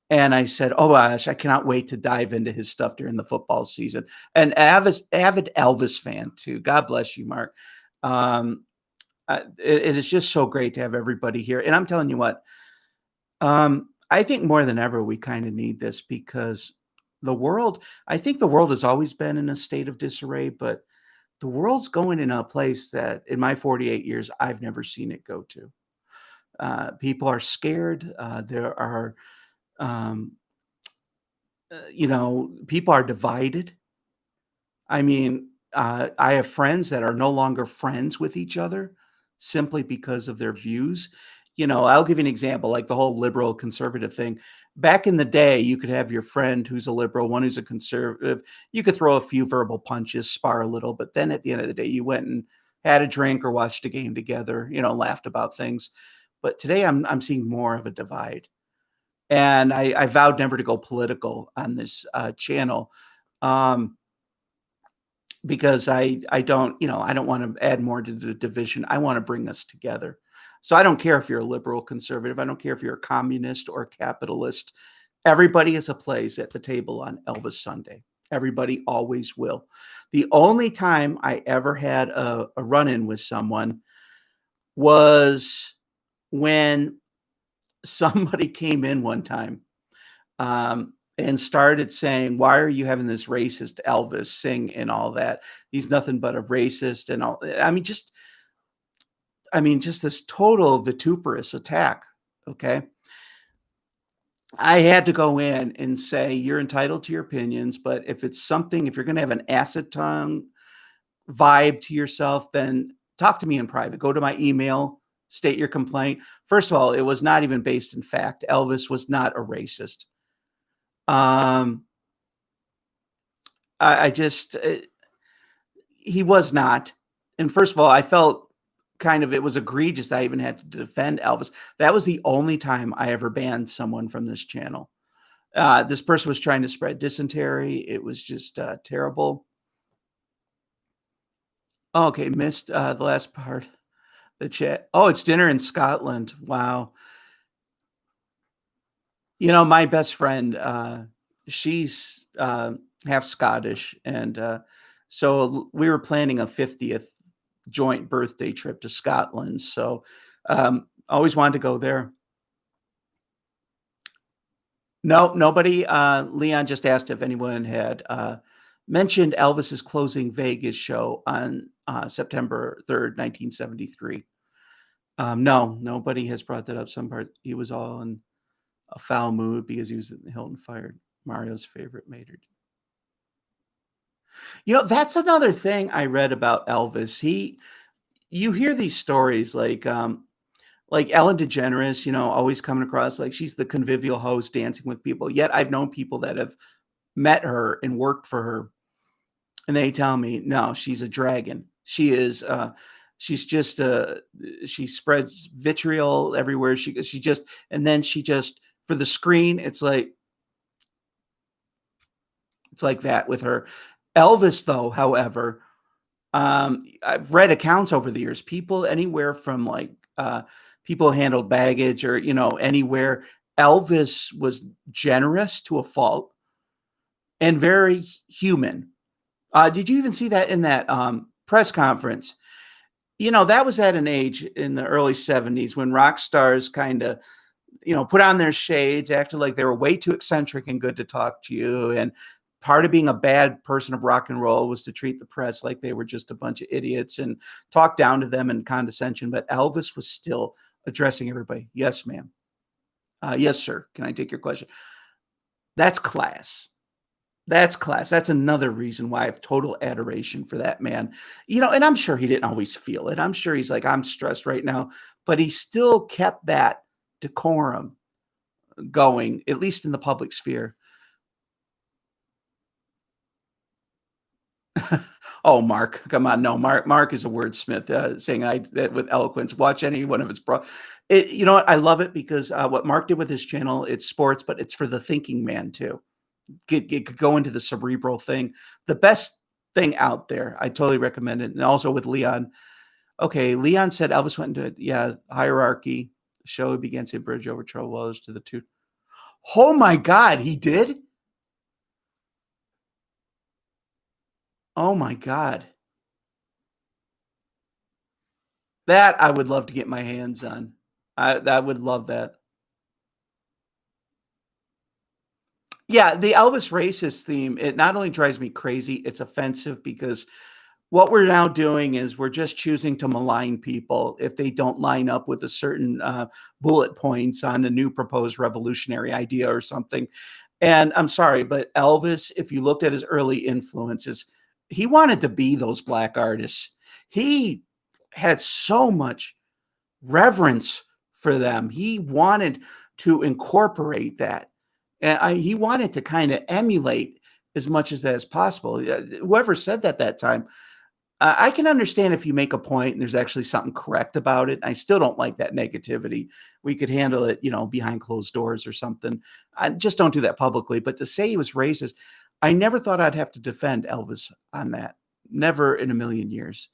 and I said, oh gosh, I cannot wait to dive into his stuff during the football season. And avid Elvis fan too. God bless you, Mark. It is just so great to have everybody here. And I'm telling you what, I think more than ever, we kind of need this because I think the world has always been in a state of disarray, but the world's going in a place that in my 48 years, I've never seen it go to. People are scared. There are, um, people are divided. I mean, I have friends that are no longer friends with each other simply because of their views. I'll give you an example, like the whole liberal conservative thing. Back in the day, you could have your friend who's a liberal, one who's a conservative. You could throw a few verbal punches, spar a little, but then at the end of the day, you went and had a drink or watched a game together, laughed about things. But today I'm seeing more of a divide. and I vowed never to go political on this channel. Um, because I don't, I don't want to add more to the division. I want to bring us together. So I don't care if you're a liberal conservative. I don't care if you're a communist or a capitalist. Everybody has a place at the table on Elvis Sunday. Everybody always will. The only time I ever had a run-in with someone was when somebody came in one time and started saying, "Why are you having this racist Elvis sing and all that? He's nothing but a racist," and all. Just this total vituperous attack. Okay, I had to go in and say, "You're entitled to your opinions, but if you're going to have an acid tongue vibe to yourself, then talk to me in private. Go to my email." State your complaint. First of all, it was not even based in fact. Elvis was not a racist. Um, I just he was not. And first of all, I felt kind of it was egregious that I even had to defend Elvis. That was the only time I ever banned someone from this channel. This person was trying to spread dysentery. It was just terrible. Oh, okay, missed the last part. The chat. Oh, it's dinner in Scotland. Wow. My best friend, she's half Scottish, and so we were planning a 50th joint birthday trip to Scotland. So always wanted to go there. No, nobody. Leon just asked if anyone had mentioned Elvis's closing Vegas show on September 3rd, 1973. No, nobody has brought that up. Some part he was all in a foul mood because he was at the Hilton fired Mario's favorite mater. That's another thing I read about Elvis. You hear these stories like Ellen DeGeneres, always coming across like she's the convivial host dancing with people. Yet I've known people that have met her and worked for her, and they tell me, no, she's a dragon. She's just she spreads vitriol everywhere she just and then she just for the screen, it's like that with her. Elvis, though, however, I've read accounts over the years. People anywhere from people handled baggage or anywhere. Elvis was generous to a fault and very human. Did you even see that in that press conference? That was at an age in the early 70s when rock stars kind of put on their shades, acted like they were way too eccentric and good to talk to you. And part of being a bad person of rock and roll was to treat the press like they were just a bunch of idiots and talk down to them in condescension. But Elvis was still addressing everybody. Yes, ma'am. Yes, sir. Can I take your question? That's class. That's class. That's another reason why I have total adoration for that man. And I'm sure he didn't always feel it. I'm sure he's like, I'm stressed right now, but he still kept that decorum going, at least in the public sphere. Oh, Mark, come on. No, Mark is a wordsmith, saying that with eloquence. Watch any one of his you know what? I love it because what Mark did with his channel, it's sports, but it's for the thinking man too. Could go into the cerebral thing. The best thing out there. I totally recommend it. And also with Leon. Okay, Leon said Elvis went into hierarchy. The show began to bridge over trouble waters to the two. Oh my God, he did? Oh my God. That I would love to get my hands on. I would love that. Yeah, the Elvis racist theme, it not only drives me crazy, it's offensive because what we're now doing is we're just choosing to malign people if they don't line up with a certain bullet points on a new proposed revolutionary idea or something. And I'm sorry, but Elvis, if you looked at his early influences, he wanted to be those black artists. He had so much reverence for them. He wanted to incorporate that. And he wanted to kind of emulate as much as that as possible. Whoever said that time, I can understand if you make a point and there's actually something correct about it. I still don't like that negativity. We could handle it, behind closed doors or something. I just don't do that publicly. But to say he was racist, I never thought I'd have to defend Elvis on that. Never in a million years.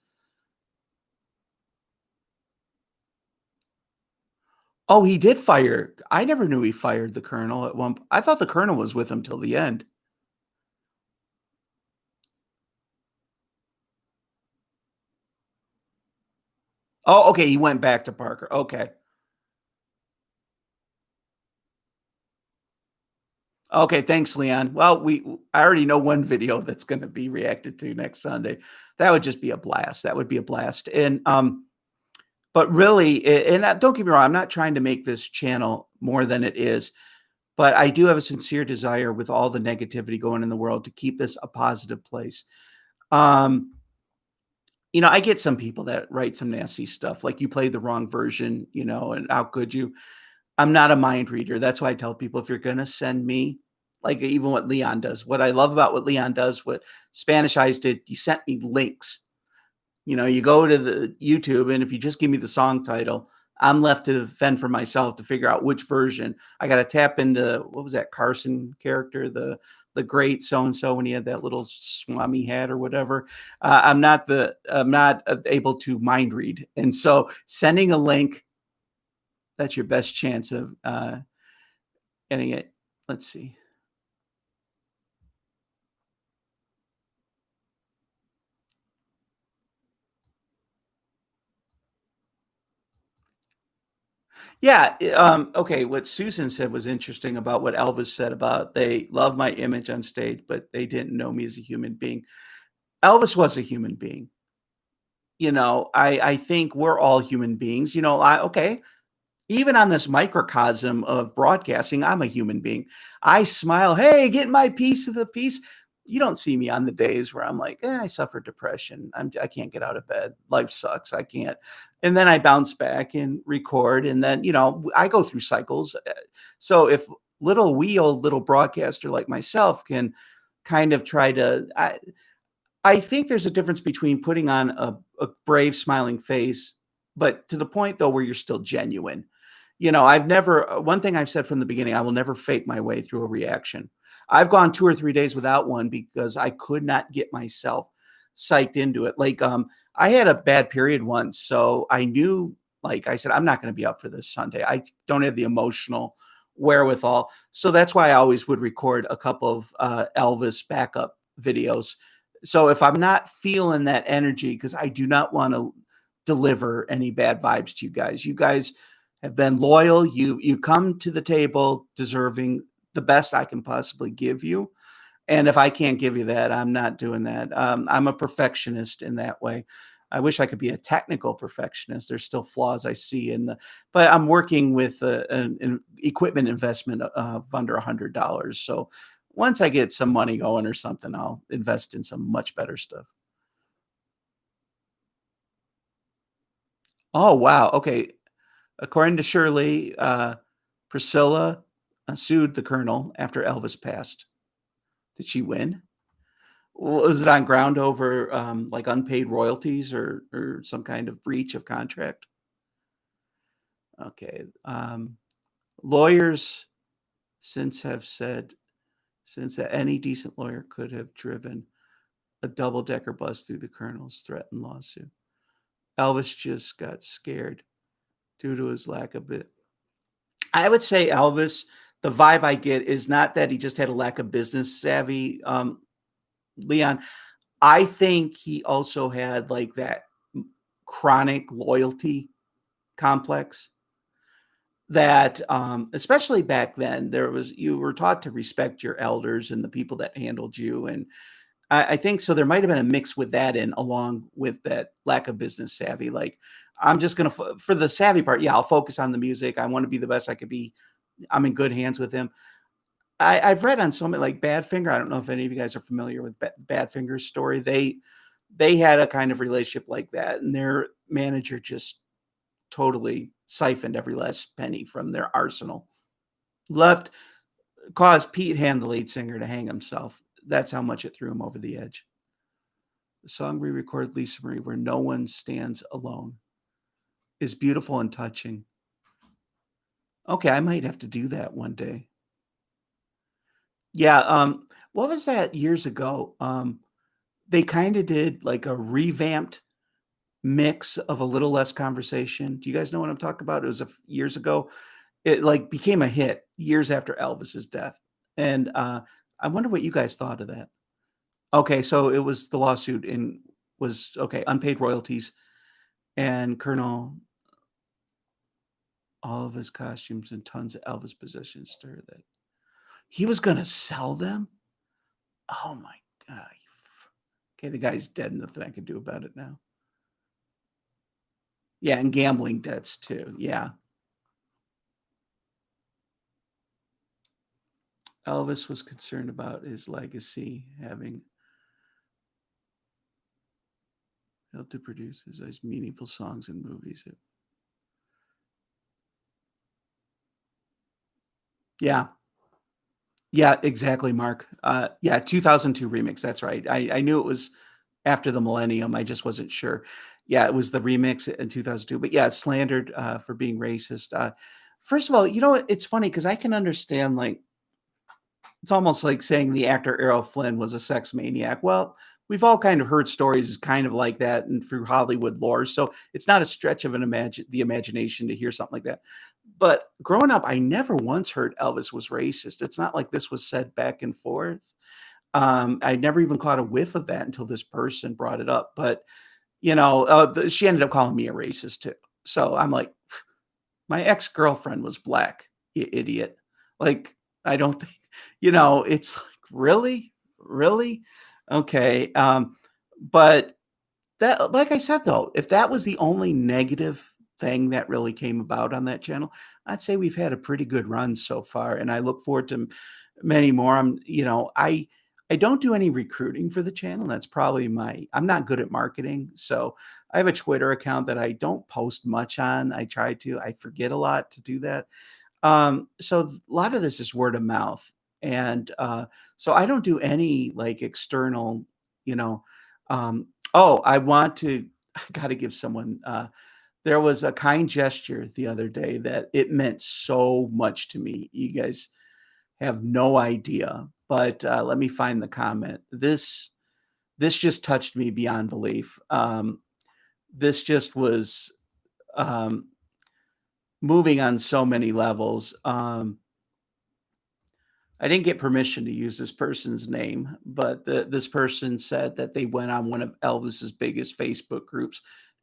Oh, he did fire. I never knew he fired the colonel at I thought the colonel was with him till the end. Oh, okay. He went back to Parker. Okay. Okay, thanks, Leon. Well, I already know one video that's gonna be reacted to next Sunday. That would just be a blast. That would be a blast. But really, don't get me wrong, I'm not trying to make this channel more than it is, but I do have a sincere desire with all the negativity going in the world to keep this a positive place. Um, I get some people that write some nasty stuff, like you played the wrong version, and how could you? I'm not a mind reader. That's why I tell people if you're gonna send me, like even what Leon does, what I love about what Leon does, what Spanish Eyes did, you sent me links. You go to the YouTube, and if you just give me the song title, I'm left to fend for myself to figure out which version. I got to tap into what was that Carson character, the great so and so when he had that little swami hat or whatever. I'm not able to mind read, and so sending a link, that's your best chance of getting it. Let's see. Yeah, okay, what Susan said was interesting about what Elvis said about they love my image on stage, but they didn't know me as a human being. Elvis was a human being. I think we're all human beings. Even on this microcosm of broadcasting, I'm a human being. I smile, "Hey, get my piece of the piece." You don't see me on the days where I'm like, I suffer depression. I can't get out of bed. Life sucks. I can't." And then I bounce back and record, and then, I go through cycles. So if little wee old little broadcaster like myself can kind of try to I think there's a difference between putting on a brave smiling face, but to the point though where you're still genuine. I've never one thing I've said from the beginning, I will never fake my way through a reaction. I've gone 2 or 3 days without one because I could not get myself psyched into it. Like, I had a bad period once, so I knew, like I said, I'm not gonna be up for this Sunday. I don't have the emotional wherewithal. So that's why I always would record a couple of, Elvis backup videos. So if I'm not feeling that energy, because I do not wanna deliver any bad vibes to you guys. You guys have been loyal. You come to the table deserving the best I can possibly give you, and if I can't give you that, I'm not doing that. I'm a perfectionist in that way. I wish I could be a technical perfectionist. There's still flaws I see in but I'm working with an equipment investment of under $100. So once I get some money going or something, I'll invest in some much better stuff. Oh, wow. Okay. According to Shirley, Priscilla sued the colonel after Elvis passed. Did she win? Was it on ground over like unpaid royalties or some kind of breach of contract? Okay. Lawyers since have said since that any decent lawyer could have driven a double decker bus through the colonel's threatened lawsuit. Elvis just got scared due to his lack of bit. I would say Elvis, the vibe I get is not that he just had a lack of business savvy, Leon. I think he also had like that chronic loyalty complex that especially back then you were taught to respect your elders and the people that handled you. And I think so there might have been a mix with that in along with that lack of business savvy. Like, I'm just gonna for the savvy part, yeah, I'll focus on the music. I want to be the best I could be. I'm in good hands with him. I've read on so many like Badfinger. I don't know if any of you guys are familiar with Badfinger's story. They had a kind of relationship like that, and their manager just totally siphoned every last penny from their arsenal. Left caused Pete Hand, the lead singer, to hang himself. That's how much it threw him over the edge. The song we recorded, Lisa Marie, where no one stands alone, is beautiful and touching. Okay, I might have to do that one day. Yeah, what was that years ago? They kinda did like a revamped mix of A Little Less Conversation. Do you guys know what I'm talking about? It was years ago. It, like, became a hit years after Elvis's death, and, I wonder what you guys thought of that. Okay, so it was the lawsuit and was okay, unpaid royalties, and Colonel all of his costumes and tons of Elvis possessions stir that he was gonna sell them? Oh my god, okay, the guy's dead, nothing I can do about it now. Yeah, and gambling debts too, yeah. Elvis was concerned about his legacy, having helped to produce his meaningful songs and movies. Yeah, yeah, exactly, Mark. Yeah, 2002 remix, that's right. I knew it was after the millennium, I just wasn't sure. Yeah, it was the remix in 2002, but yeah, slandered, for being racist. First of all, you know what? It's funny because I can understand, like, it's almost like saying the actor Errol Flynn was a sex maniac. Well, we've all kind of heard stories kind of like that and through Hollywood lore, so it's not a stretch of the imagination to hear something like that. But growing up, I never once heard Elvis was racist. It's not like this was said back and forth. I never even caught a whiff of that until this person brought it up. But she ended up calling me a racist too. So I'm like, my ex-girlfriend was black, you idiot. Like, I don't think it's like, "Really? Really? Okay." But that like I said, though, if that was the only negative thing that really came about on that channel, I'd say we've had a pretty good run so far, and I look forward to many more. I don't do any recruiting for the channel. That's probably I'm not good at marketing, so I have a Twitter account that I don't post much on. I try to. I forget a lot to do that. So a lot of this is word of mouth, and so I don't do any like external, you know. Oh, I want to. I got to give someone. There was a kind gesture the other day that it meant so much to me. You guys have no idea, but let me find the comment. This just touched me beyond belief. This just was um, moving on so many levels. I didn't get permission to use this person's name, but this person said that they went on one of Elvis's biggest Facebook groups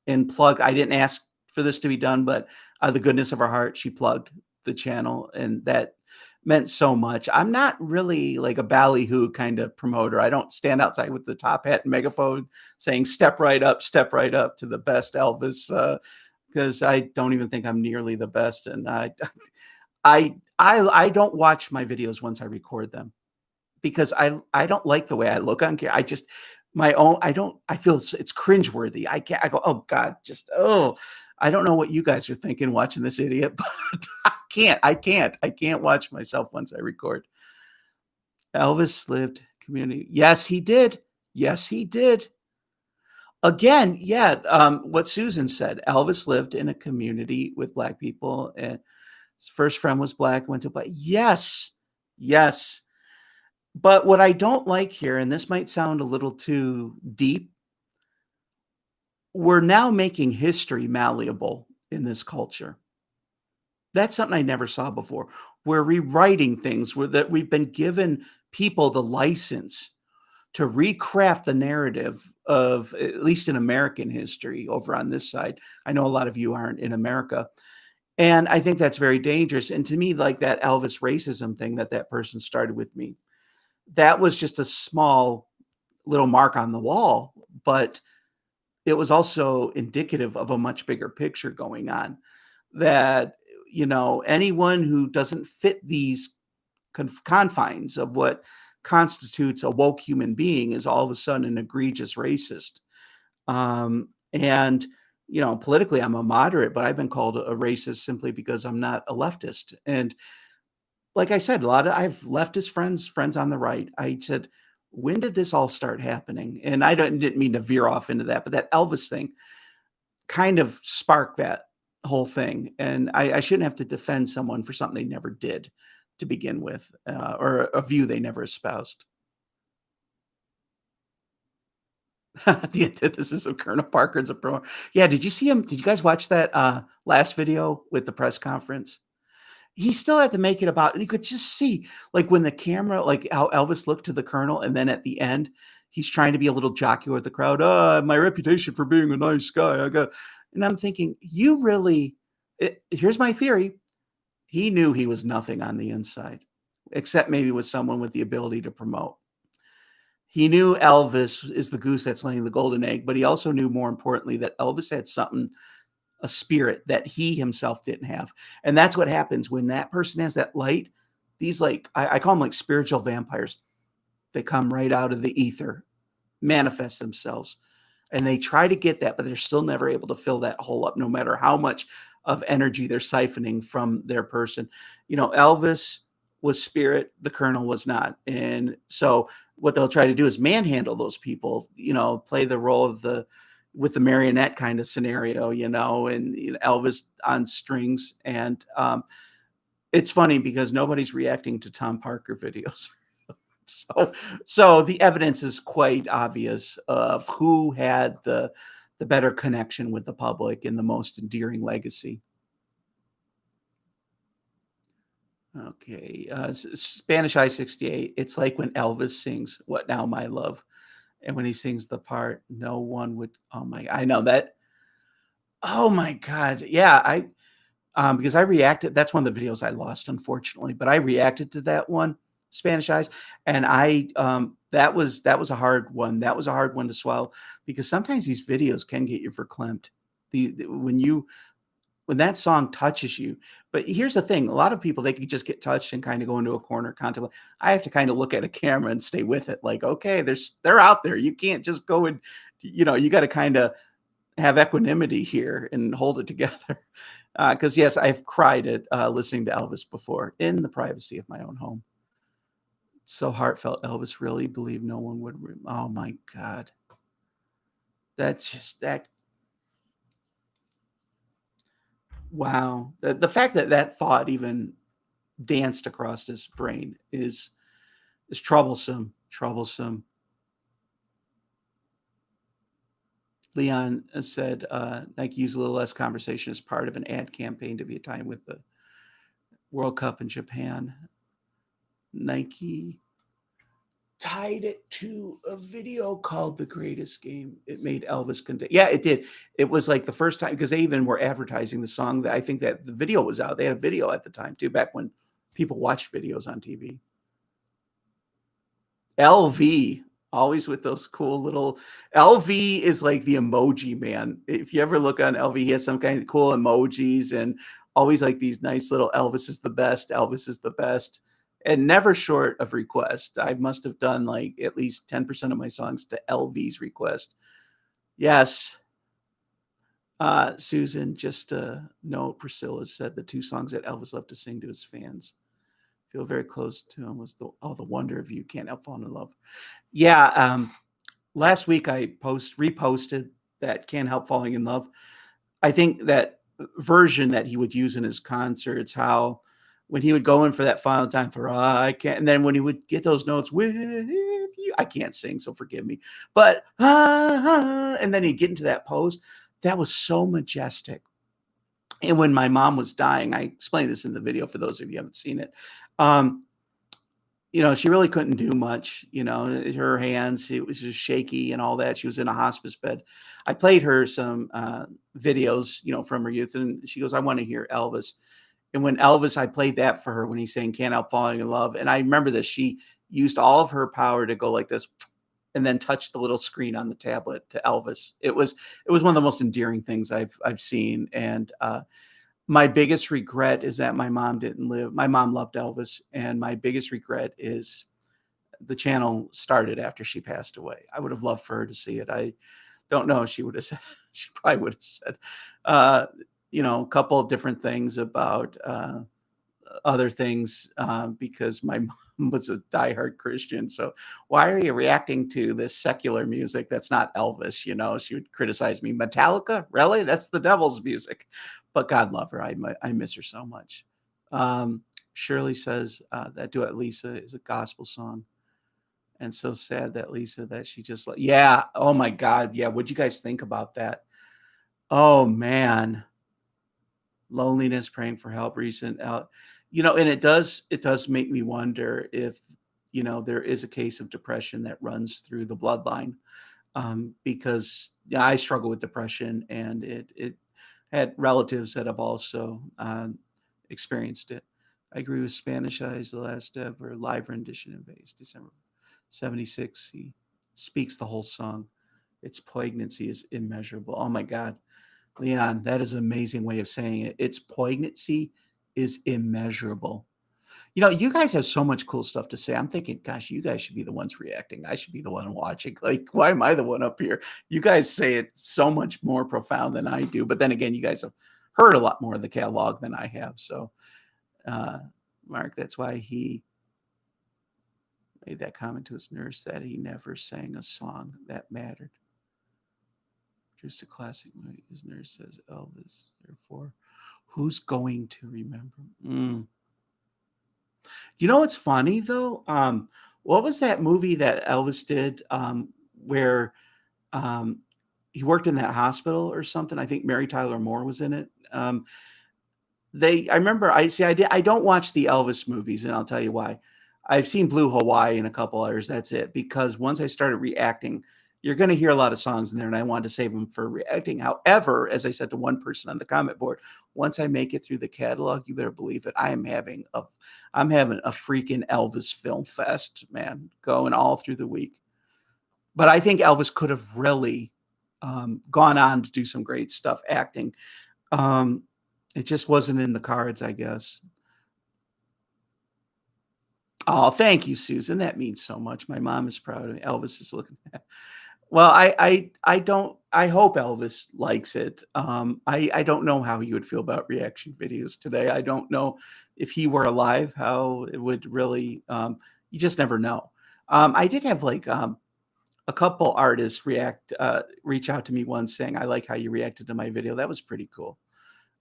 and plugged. I didn't ask for this to be done, but out of the goodness of her heart, she plugged the channel, and that meant so much. I'm not really like a ballyhoo kind of promoter. I don't stand outside with the top hat and megaphone saying step right up to the best Elvis," because I don't even think I'm nearly the best, and I don't watch my videos once I record them because I don't like the way I look on camera. I just my own I don't I feel it's cringeworthy. I can't I go, "Oh god, just oh." I don't know what you guys are thinking watching this idiot, but I can't watch myself once I record. Elvis lived community. Yes, he did. Yes, he did. Again, yeah, what Susan said, Elvis lived in a community with Black people, and his first friend was Black, went to Black. Yes, yes. But what I don't like here, and this might sound a little too deep, we're now making history malleable in this culture. That's something I never saw before. We're rewriting things where that we've been given people the license to recraft the narrative of, at least in American history over on this side. I know a lot of you aren't in America. And I think that's very dangerous. And to me, like that Elvis racism thing that person started with me, that was just a small little mark on the wall, but it was also indicative of a much bigger picture going on that, anyone who doesn't fit these confines of what constitutes a woke human being is all of a sudden an egregious racist. And politically, I'm a moderate, but I've been called a racist simply because I'm not a leftist. And like I said, I have leftist friends on the right. I said, when did this all start happening? And didn't mean to veer off into that, but that Elvis thing kind of sparked that whole thing. And I shouldn't have to defend someone for something they never did to begin with, or a view they never espoused. The antithesis of Colonel Parker's a pro. Yeah, did you see him? Did you guys watch that last video with the press conference? He still had to make it about, you could just see, like, when the camera, like, how Elvis looked to the colonel, and then at the end, he's trying to be a little jocular with the crowd, my reputation for being a nice guy, I got," and I'm thinking, "You really," here's my theory, he knew he was nothing on the inside, except maybe with someone with the ability to promote. He knew Elvis is the goose that's laying the golden egg, but he also knew, more importantly, that Elvis had something, a spirit that he himself didn't have. And that's what happens when that person has that light. These, like, I call them like spiritual vampires. They come right out of the ether, manifest themselves, and they try to get that, but they're still never able to fill that hole up, no matter how much of energy they're siphoning from their person. Elvis was spirit, the colonel was not. And so what they'll try to do is manhandle those people, play the role of the with the marionette kind of scenario, and Elvis on strings. And it's funny because nobody's reacting to Tom Parker videos. So, so the evidence is quite obvious of who had the better connection with the public and the most endearing legacy. Okay, Spanish I-68. It's like when Elvis sings "What Now, My Love," and when he sings the part, no one would. Oh my! I know that. Oh my god! Yeah, because I reacted. That's one of the videos I lost, unfortunately, but I reacted to that one, Spanish Eyes, and that was a hard one. That was a hard one to swallow because sometimes these videos can get you verklempt. When that song touches you. But here's the thing, a lot of people, they could just get touched and kinda go into a corner, contemplate. I have to kinda look at a camera and stay with it, like, "Okay, they're out there. You can't just go and," you gotta kinda have equanimity here and hold it together. Because yes, I've cried at, listening to Elvis before in the privacy of my own home. So heartfelt. Elvis really believed no one would oh my god. That's just that wow. The fact that that thought even danced across his brain is troublesome, troublesome. Leon said, Nike used a little less conversation as part of an ad campaign to be a time with the World Cup in Japan. Nike tied it to a video called The Greatest Game. It made Elvis yeah, it did. It was like the first time because they even were advertising the song that I think that the video was out. They had a video at the time too, back when people watched videos on TV. LV, always with those cool little LV is like the emoji man. If you ever look on LV, he has some kind of cool emojis and always like these nice little Elvis is the best, Elvis is the best, and never short of request. I must have done like at least 10% of my songs to LV's request. Yes. Susan, just no, Priscilla said the two songs that Elvis loved to sing to his fans. Feel very close to him was the wonder of you can't help falling in love. Yeah, last week I reposted that Can't Help Falling in Love. I think that version that he would use in his concerts, how when he would go in for that final time for I can't, and then when he would get those notes with you, I can't sing, so forgive me. But and then he'd get into that pose. That was so majestic. And when my mom was dying, I explained this in the video for those of you who haven't seen it. Um, she really couldn't do much, her hands, it was just shaky and all that. She was in a hospice bed. I played her some videos, from her youth, and she goes, I want to hear Elvis. And when Elvis, I played that for her when he sang Can't Help Falling in Love. And I remember this, she used all of her power to go like this and then touch the little screen on the tablet to Elvis. It was one of the most endearing things I've seen. And my biggest regret is that my mom didn't live. My mom loved Elvis, and my biggest regret is the channel started after she passed away. I would have loved for her to see it. I don't know if she would have said, she probably would have said, a couple of different things about other things because my mom was a diehard Christian. So why are you reacting to this secular music that's not Elvis? You know, she would criticize me. Metallica, really? That's the devil's music. But God love her. I miss her so much. Shirley says that duet Lisa is a gospel song. And so sad that Lisa that she just like, yeah. Oh my God. Yeah. What'd you guys think about that? Oh man. Loneliness, praying for help, recent out, and it does make me wonder if, there is a case of depression that runs through the bloodline, because, yeah, I struggle with depression, and it had relatives that have also, experienced it. I agree with Spanish Eyes, the last ever live rendition of Bass, December '76. He speaks the whole song. Its poignancy is immeasurable. Oh my god. Leon, that is an amazing way of saying it. Its poignancy is immeasurable. You guys have so much cool stuff to say. I'm thinking, gosh, you guys should be the ones reacting. I should be the one watching. Like, why am I the one up here? You guys say it so much more profound than I do. But then again, you guys have heard a lot more of the catalog than I have. So, uh, Mark, that's why he made that comment to his nurse that he never sang a song that mattered. Just a classic movie. His nurse says Elvis. Therefore, who's going to remember? You know what's funny though? What was that movie that Elvis did where um, he worked in that hospital or something? I think Mary Tyler Moore was in it. I remember. I don't watch the Elvis movies, and I'll tell you why. I've seen Blue Hawaii and a couple others. That's it. Because once I started reacting, you're going to hear a lot of songs in there, and I wanted to save them for reacting. However, as I said to one person on the comment board, once I make it through the catalog, you better believe it. I'm having a freaking Elvis film fest, man, going all through the week. But I think Elvis could have really gone on to do some great stuff acting. Um, it just wasn't in the cards, I guess. Oh, thank you, Susan. That means so much. My mom is proud of me. Elvis is looking at. Well, I don't I hope Elvis likes it. I don't know how he would feel about reaction videos today. I don't know if he were alive, how it would really, you just never know. I did have like a couple artists reach out to me once saying, I like how you reacted to my video. That was pretty cool.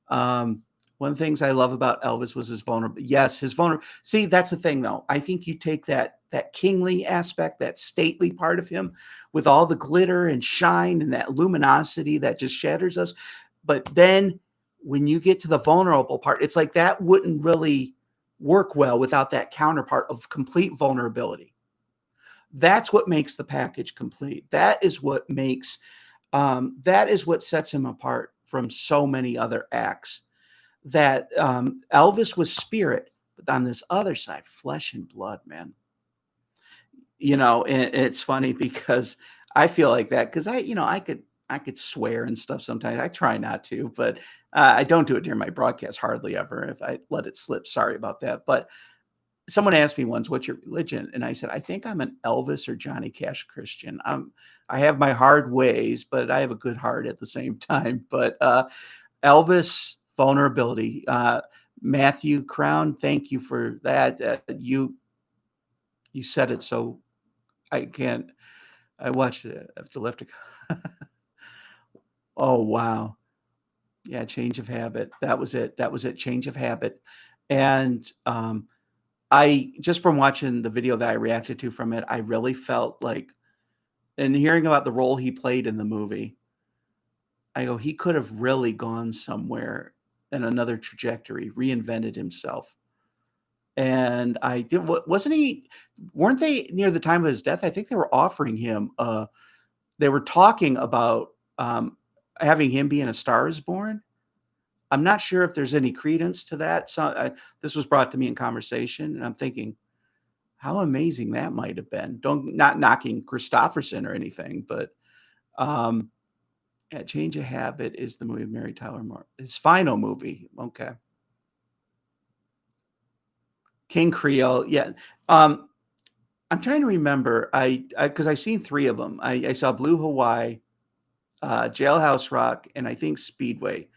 Um, one of the things I love about Elvis was his vulnerable. Yes, his vulnerable. See, that's the thing, though. I think you take that kingly aspect, that stately part of him, with all the glitter and shine and that luminosity that just shatters us. But then when you get to the vulnerable part, it's like that wouldn't really work well without that counterpart of complete vulnerability. That's what makes the package complete. That is what sets him apart from so many other acts. That Elvis was spirit, but on this other side, flesh and blood, man. And it's funny because I feel like that because I could swear and stuff sometimes. I try not to, but I don't do it during my broadcast hardly ever. If I let it slip, sorry about that. But someone asked me once, "What's your religion?" And I said, "I think I'm an Elvis or Johnny Cash Christian. I have my hard ways, but I have a good heart at the same time." But Elvis vulnerability. Matthew Crown, thank you for that. You said it so I can't. I watched it. I have to lift a. Oh wow, yeah, change of habit. That was it. That was it. Change of habit, and I just from watching the video that I reacted to from it, I really felt like, and hearing about the role he played in the movie, I go, he could have really gone somewhere in another trajectory, reinvented himself. And I did wasn't he weren't they near the time of his death? I think they were offering him they were talking about having him be in A Star Is Born. I'm not sure if there's any credence to that. So this was brought to me in conversation, and I'm thinking how amazing that might have been. Don't not knocking Christopherson or anything, but um, yeah, Change of Habit is the movie of Mary Tyler Moore. His final movie. Okay. King Creole. Yeah. Um, I'm trying to remember. Because I've seen three of them. I saw Blue Hawaii, Jailhouse Rock, and I think Speedway.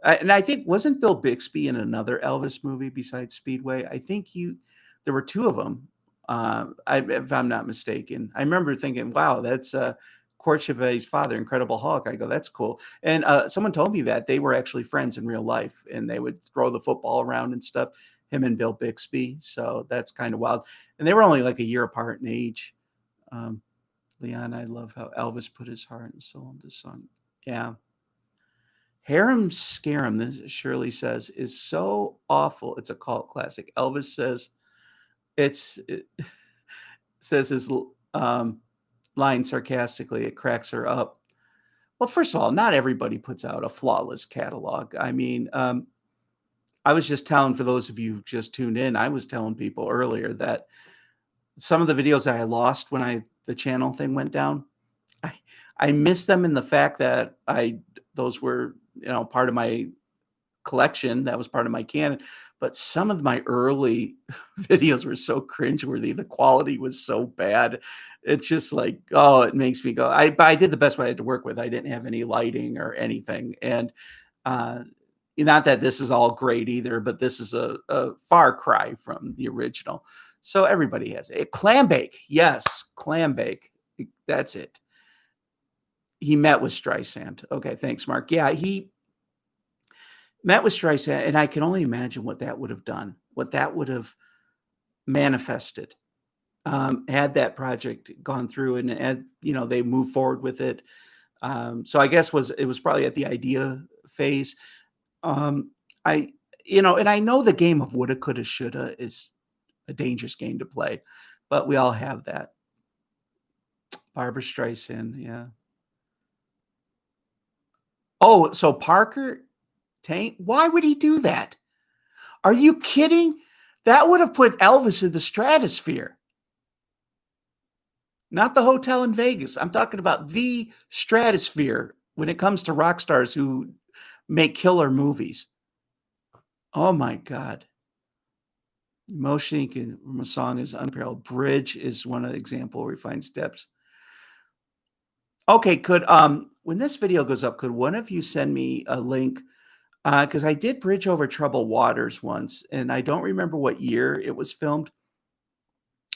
And I think wasn't Bill Bixby in another Elvis movie besides Speedway? I think you there were 2 of them, if I'm not mistaken. I remember thinking, "Wow, that's, Court Chevet's father, Incredible Hulk." I go, "That's cool." And, someone told me that they were actually friends in real life, and they would throw the football around and stuff, him and Bill Bixby, so that's kinda wild. And they were only, like, a year apart in age. Um, Leon, I love how Elvis put his heart and soul into song. Yeah. Harem Scarum, this Shirley says, is so awful. It's a cult classic. Elvis says it says line sarcastically. It cracks her up. Well, first of all, not everybody puts out a flawless catalog. I mean, I was just telling for those of you who just tuned in, I was telling people earlier that some of the videos that I lost when the channel thing went down, I I miss them in the fact that I those were, part of my collection, that was part of my canon, but some of my early videos were so cringeworthy, the quality was so bad. It's just like, oh, it makes me go but I did the best what I had to work with. I didn't have any lighting or anything, and, uh, not that this is all great either, but this is a far cry from the original. So everybody has it. Clam bake, yes, clam bake, that's it. He met with Streisand. Okay, thanks, Mark. Yeah, he met with Streisand, and I can only imagine what that would have done, what that would have manifested, had that project gone through and, they move forward with it. So I guess it was probably at the idea phase. Um, I and I know the game of woulda, coulda, shoulda is a dangerous game to play, but we all have that. Barbara Streisand, yeah. Oh, so Parker Tank, why would he do that? Are you kidding? That would have put Elvis in the stratosphere. Not the hotel in Vegas. I'm talking about the stratosphere when it comes to rock stars who make killer movies. Oh my god. Motion from a song is unparalleled. Bridge is one example where he finds depths. Okay, when this video goes up, could one of you send me a link? Because I did Bridge Over Troubled Waters once, and I don't remember what year it was filmed.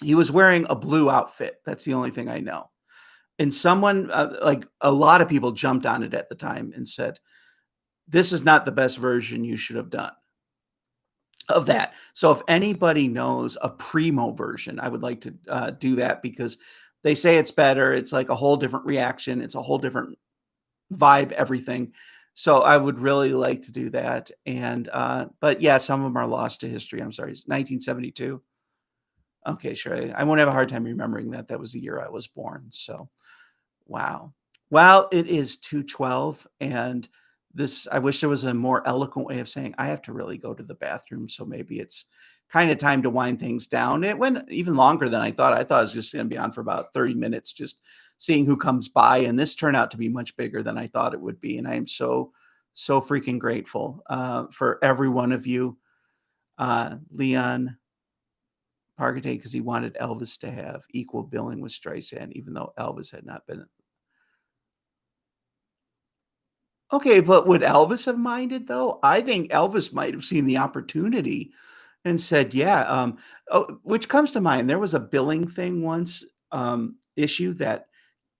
He was wearing a blue outfit. That's the only thing I know. And someone, like a lot of people jumped on it at the time and said, "This is not the best version you should have done of that." So if anybody knows a primo version, I would like to do that because they say it's better. It's like a whole different reaction. It's a whole different vibe, everything. So I would really like to do that. And but yeah, some of them are lost to history. I'm sorry. It's 1972. Okay, sure. I won't have a hard time remembering that. That was the year I was born. So wow. Well, it is 2:12, and this I wish there was a more eloquent way of saying, "I have to really go to the bathroom," so maybe it's kinda time to wind things down. It went even longer than I thought. I thought it was just gonna be on for about 30 minutes just seeing who comes by, and this turned out to be much bigger than I thought it would be, and I am so, so freaking grateful, for every one of you. Leon Parketay, because he wanted Elvis to have equal billing with Streisand, even though Elvis had not been. Okay, but would Elvis have minded though? I think Elvis might have seen the opportunity and said, "Yeah." Which comes to mind, there was a billing thing once, issue that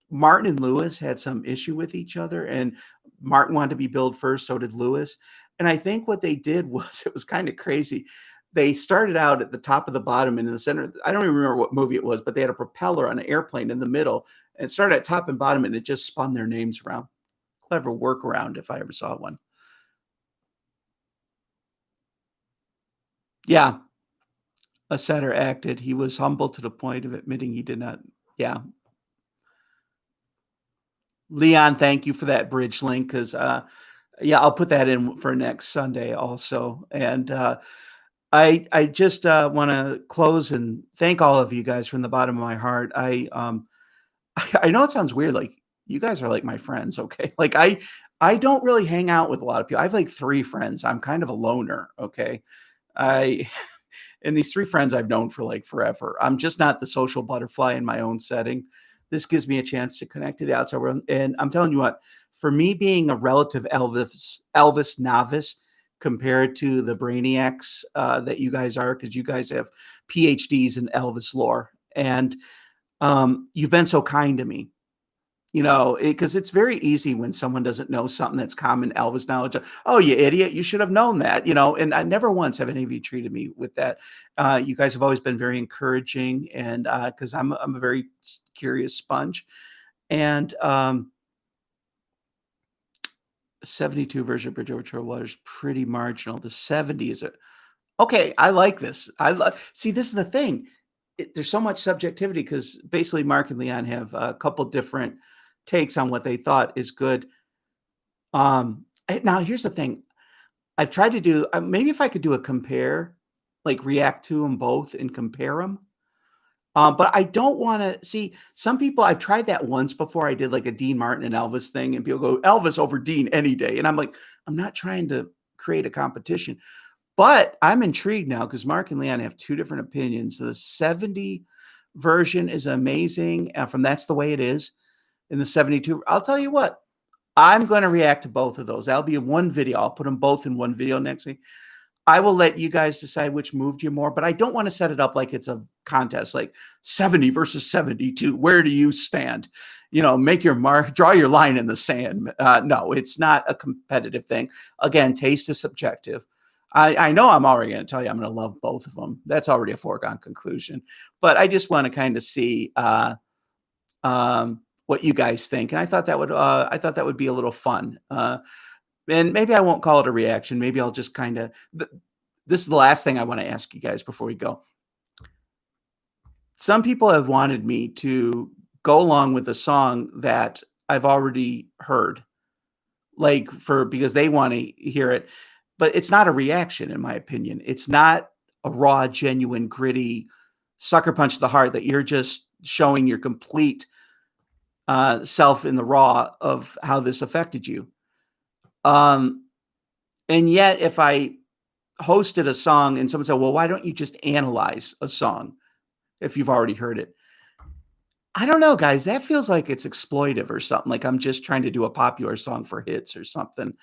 Martin and Lewis had some issue with each other, and Martin wanted to be billed first, so did Lewis. And I think what they did was it was kind of crazy. They started out at the top of the bottom and in the center. I don't even remember what movie it was, but they had a propeller on an airplane in the middle, and it started at top and bottom, and it just spun their names around. Clever workaround if I ever saw one. Yeah, a setter acted. He was humble to the point of admitting he did not. Yeah. Leon, thank you for that bridge link because, yeah, I'll put that in for next Sunday also. And I just want to close and thank all of you guys from the bottom of my heart. I know it sounds weird, like you guys are like my friends, okay? Like I don't really hang out with a lot of people. I have like 3 friends. I'm kind of a loner, okay? I and these 3 friends I've known for like forever. I'm just not the social butterfly in my own setting. This gives me a chance to connect to the outside world. And I'm telling you what, for me being a relative Elvis novice compared to the brainiacs that you guys are, because you guys have PhDs in Elvis lore, and you've been so kind to me. You know, because it's very easy when someone doesn't know something that's common Elvis knowledge. Oh, you idiot! You should have known that. You know, and I never once have any of you treated me with that. You guys have always been very encouraging, and because I'm a very curious sponge, and 72 version of Bridge Over Troubled Water is pretty marginal. The 70 is a okay. I like this. I love. See, this is the thing. There's so much subjectivity because basically Mark and Leon have a couple different takes on what they thought is good. Now here's the thing. I've tried to do maybe if I could do a compare, like react to them both and compare them. But I don't want to see some people. I've tried that once before. I did like a Dean Martin and Elvis thing, and people go Elvis over Dean any day, and I'm like, I'm not trying to create a competition, but I'm intrigued now because Mark and Leon have two different opinions. The 70 version is amazing, from That's the Way It Is, in the 72. I'll tell you what, I'm going to react to both of those. That'll be in one video. I'll put them both in one video next week. I will let you guys decide which moved you more, but I don't want to set it up like it's a contest, like 70 versus 72. Where do you stand? You know, make your mark, draw your line in the sand. No, it's not a competitive thing. Again, taste is subjective. I know I'm already going to tell you I'm going to love both of them. That's already a foregone conclusion. But I just want to kind of see what you guys think, and I thought that would be a little fun. And maybe I won't call it a reaction. Maybe I'll just kind of. This is the last thing I want to ask you guys before we go. Some people have wanted me to go along with a song that I've already heard, like because they want to hear it, but it's not a reaction, in my opinion. It's not a raw, genuine, gritty sucker punch to the heart that you're just showing your complete self in the raw of how this affected you. And yet, if I hosted a song and someone said, well, why don't you just analyze a song if you've already heard it? I don't know, guys. That feels like it's exploitive or something. Like I'm just trying to do a popular song for hits or something.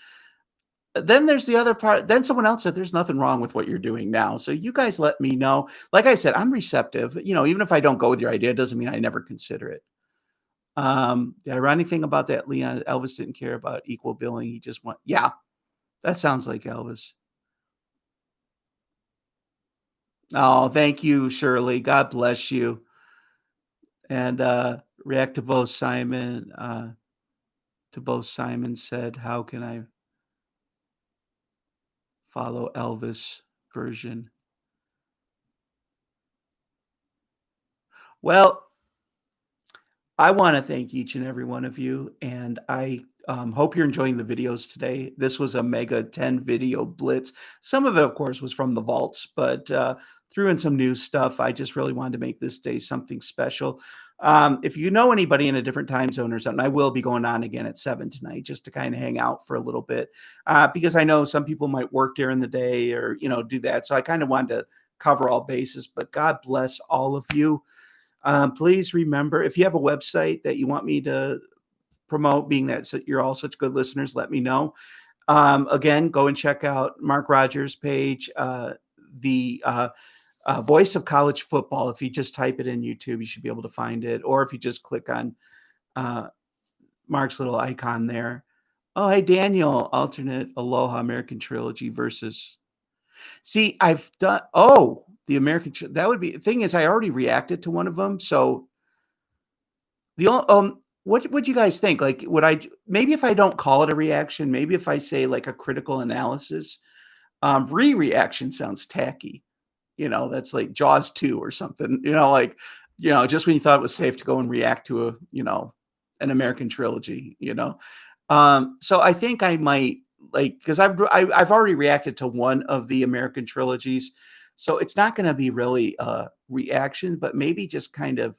Then there's the other part. Then someone else said, there's nothing wrong with what you're doing now. So you guys let me know. Like I said, I'm receptive. You know, even if I don't go with your idea, it doesn't mean I never consider it. Did I write anything about that, Leon? Elvis didn't care about equal billing. He just yeah, that sounds like Elvis. Oh, thank you, Shirley. God bless you. And react to both Simon. Simon said, how can I follow Elvis version? Well, I want to thank each and every one of you, and I hope you're enjoying the videos today. This was a mega 10 video blitz. Some of it, of course, was from the vaults, but threw in some new stuff. I just really wanted to make this day something special. If you know anybody in a different time zone or something, I will be going on again at 7 tonight just to kind of hang out for a little bit because I know some people might work during the day or, you know, do that. So I kind of wanted to cover all bases, but God bless all of you. Please remember, if you have a website that you want me to promote, being that you're all such good listeners, let me know. Again, go and check out Mark Rogers' page, the Voice of College Football. If you just type it in YouTube, you should be able to find it. Or if you just click on Mark's little icon there. Oh, hey, Daniel, alternate Aloha American Trilogy versus. See, I've done. Oh, the American. That would be. The thing is, I already reacted to one of them. So what would you guys think? Like, would I maybe if I don't call it a reaction, maybe if I say like a critical analysis, reaction sounds tacky. You know, that's like Jaws 2 or something. You know, like just when you thought it was safe to go and react to an American trilogy. So I think I might because I've already reacted to one of the American trilogies, so it's not going to be really a reaction, but maybe just kind of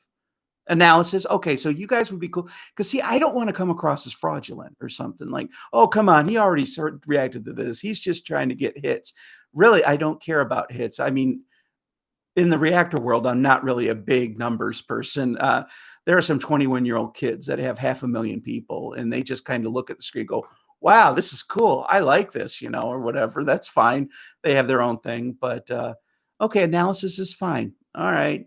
analysis. Okay, so you guys would be cool because see, I don't want to come across as fraudulent or something like, oh, come on, he already reacted to this. He's just trying to get hits. Really, I don't care about hits. I mean, in the reactor world, I'm not really a big numbers person. There are some 21-year-old kids that have half a million people, and they just kind of look at the screen, and go, "Wow, this is cool. I like this," or whatever. That's fine. They have their own thing, but okay, analysis is fine. All right.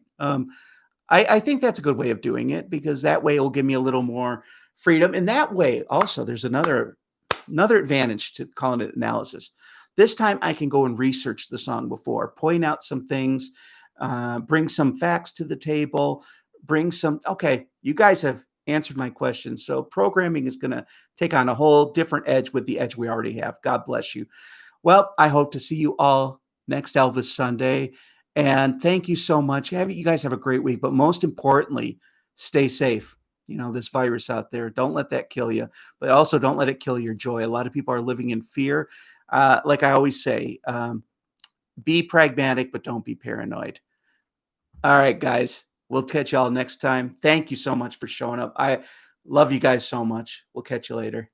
I think that's a good way of doing it because that way it'll give me a little more freedom. And that way, also, there's another advantage to calling it analysis. This time I can go and research the song before, point out some things, bring some facts to the table, bring some, okay, you guys have answered my question. So programming is going to take on a whole different edge with the edge we already have. God bless you. Well, I hope to see you all next Elvis Sunday. And thank you so much. You guys have a great week. But most importantly, stay safe. This virus out there, don't let that kill you, but also don't let it kill your joy. A lot of people are living in fear. Like I always say, be pragmatic, but don't be paranoid. All right, guys. We'll catch y'all next time. Thank you so much for showing up. I love you guys so much. We'll catch you later.